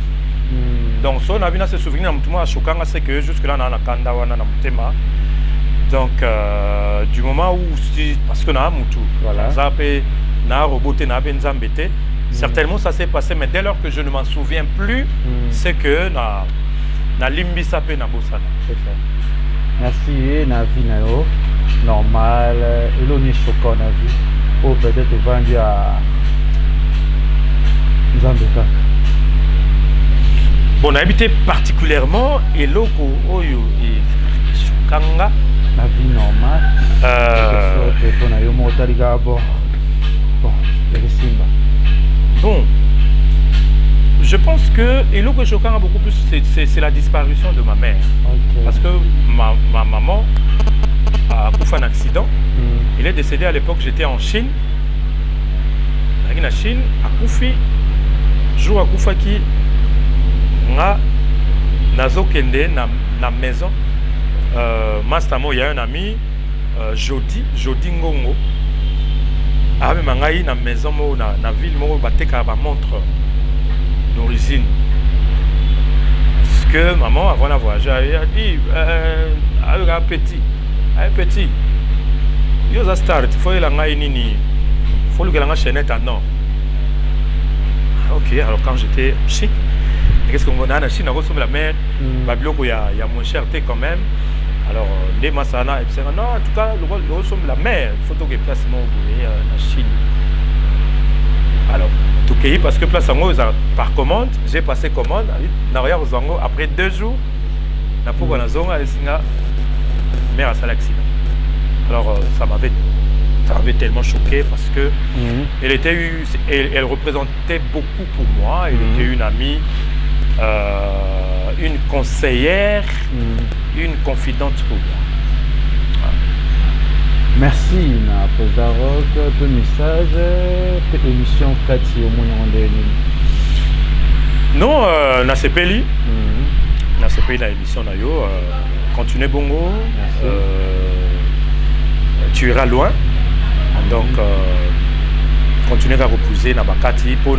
Donc so na bina se souvenir na mutu mo ashokanga c'est que jusque là na kanda wana na mutema. Donc du moment où parce que na mutu voilà ça peut na roboté na benzambete certainement ça s'est passé mais dès lors que je ne m'en souviens plus c'est que na limbisa pe na bosana. C'est ça. Merci na vie na yo normal et l'on est choquant na vie ou peut-être vendu à Zambeka. Bon, on a habité particulièrement et l'oko oyo et Shukanga. La vie normale. Bon, je pense que Eloko Shukanga beaucoup plus, c'est la disparition de ma mère. Okay. Parce que ma maman a fait un accident. Il est décédé à l'époque, j'étais en Chine. En Chine, à Koufi, jour à Koufaki. Nga nazo kende na maison Mastamo il y a un ami Jody Ngongo a même ngai na maison mo na ville mo bateka ba montre d'origine parce que maman avant la voyage a dit un petit yo za start faut la ngai nini faut le nga chaînette à non. OK alors quand j'étais chic. Qu'est-ce qu'on a en Chine, la mer, Babiloko, il y a moins cher quand même. Alors, les Masana, etc. Non, en tout cas, le la mer, il faut que place en Chine. Alors, Tokei parce que place en par commande, j'ai passé commande, après 2 jours, na pour na zonga esinga mère a fait l'accident. Alors ça m'avait tellement choqué parce que elle représentait beaucoup pour moi, elle était une amie, une conseillère, une confidente pour moi. Merci na président Rock, peu message, peu émission Kati au monde. Non, na sepeli. Na sepeli la émission na yo, continuez bongo. Tu iras loin. Donc continuez à reposer na bakati pour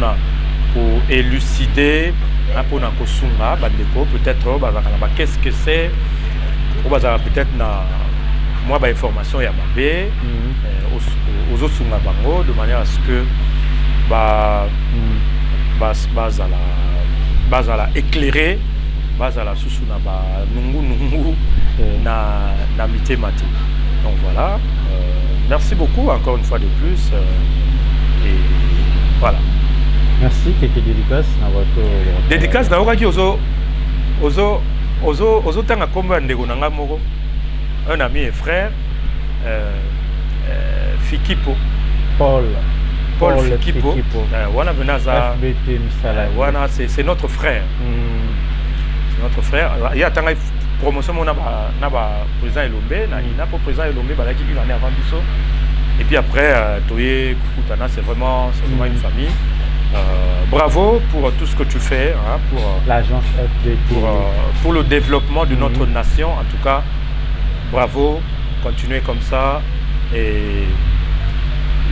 élucider, pour na kosunga bandeko peut-être bazaka qu'est-ce que c'est, ou bazaka peut-être na moi ba information ya mabe aux autres bango de manière à ce que bazala éclairer bazala susuna ba nungu na mitemati. Donc voilà, merci beaucoup encore une fois de plus et voilà. Merci. Quelques dédicaces na votre dédicace na okaki ozo tanga komba ndeko nanga moko, un ami et frère, Fikipo. Paul Fikipo. Wana benaza. C'est notre frère. C'est notre frère. Il y a tant de promotion on a président Elombe, na pour président Elombe balaki une année avant biso. Et puis après Toye Kutana, c'est vraiment une famille. Bravo pour tout ce que tu fais pour l'agence FBT, pour le développement de notre nation. En tout cas, bravo, continuez comme ça et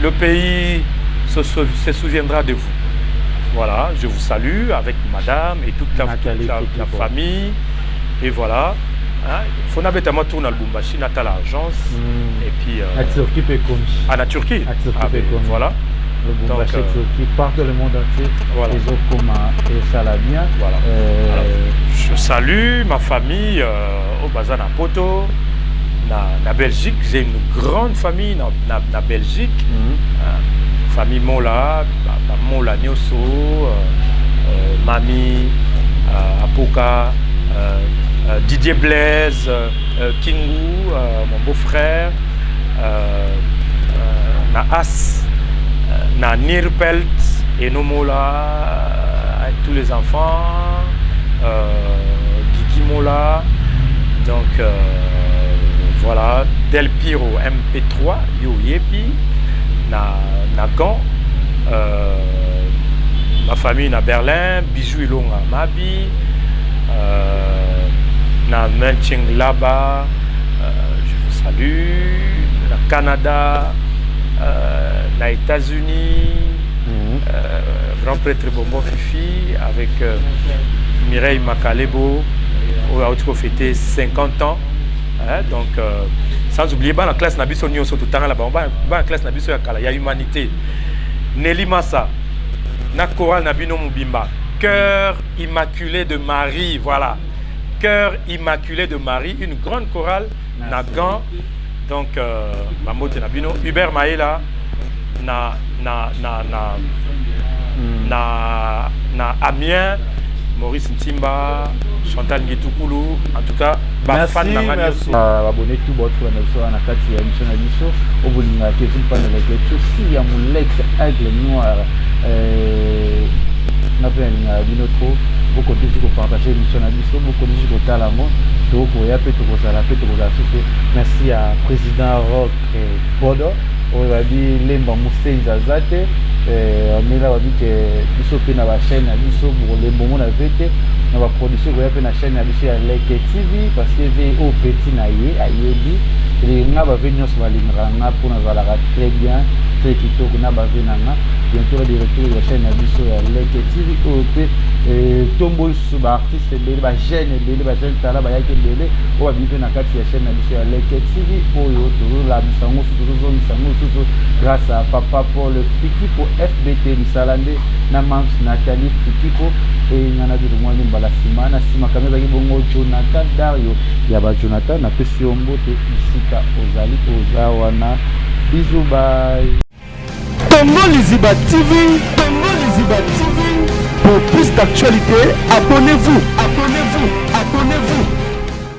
le pays se souviendra de vous. Voilà, je vous salue avec madame et toute la famille. Et voilà, il faut notamment tourner à Lubumbashi, à l'agence. Et puis à la Turquie. Voilà. Donc, qui partent le monde entier, voilà. Les autres comme Salamia. Voilà. Alors, je salue ma famille au Bazan à Poto, na Belgique. J'ai une grande famille na Belgique. Famille Mola, Mola Nyoso, Mami, Apoka, Didier Blaise, Kingu, mon beau-frère, na As. Na Nirpelt et Nomola avec tous les enfants, Guigui Mola, donc voilà, Del Piro MP3, Yo Yepi, na Gand, ma famille na Berlin, Bijou Ilonga Mabi, na Menching Laba, je vous salue, na Canada. Les États-Unis, grand prêtre Bonbon Fifi avec Mireille Makalebo, où a fêté 50 ans. Donc, sans oublier, la classe Nabiso Nyo tout le temps là-bas, la classe Nabiso Yakala, il y a humanité. Nelly Massa, na chorale Nabino Mubimba, Cœur immaculé de Marie, voilà. Cœur immaculé de Marie, une grande chorale, Nagan. Donc, Mamote Nabino, Hubert Maïla, na Amiens, Maurice Ntimba, Chantal Ngetoukulu, en tout cas, fan na merci. Abonnez tout votre émission na kati ya émission na biso, au bolinga que vous parlez avec tout si ya Molex Aigle Noir na pe na binotro beaucoup de gens partager l'émission na biso, beaucoup de gens talamo. Merci à président Rock Bodo. On va dire Lemba Moussenza Zate. On a dit que biso pe na ba chaîne na biso pour les moments na vete na ba production ko ya pe na chaîne na biso ya Leke TV parce que VO petit na ye ayebi les nga ba venir sur la ligne ranga pour na la très bien très kitoko na ba venanga bientôt de retour la chaîne na biso ya Leke TV OP tombo sur ba artiste belé ba jeune tala ba yake belé o ba bipe na kati ya chaîne na biso ya Leke TV oyo toujours la misango sur grâce à papa Paul Fikipo FBT Misalande na Mams Nathalie Fikipo et nyana de mwani mbala simana sima kameza ki bongo Jonathan Dario ya ba Jonathan na pesi ombote isika ozali ozawana bisous bye. Congo Liziba TV, Congo Liziba TV. Pour plus d'actualités, abonnez-vous, abonnez-vous, abonnez-vous.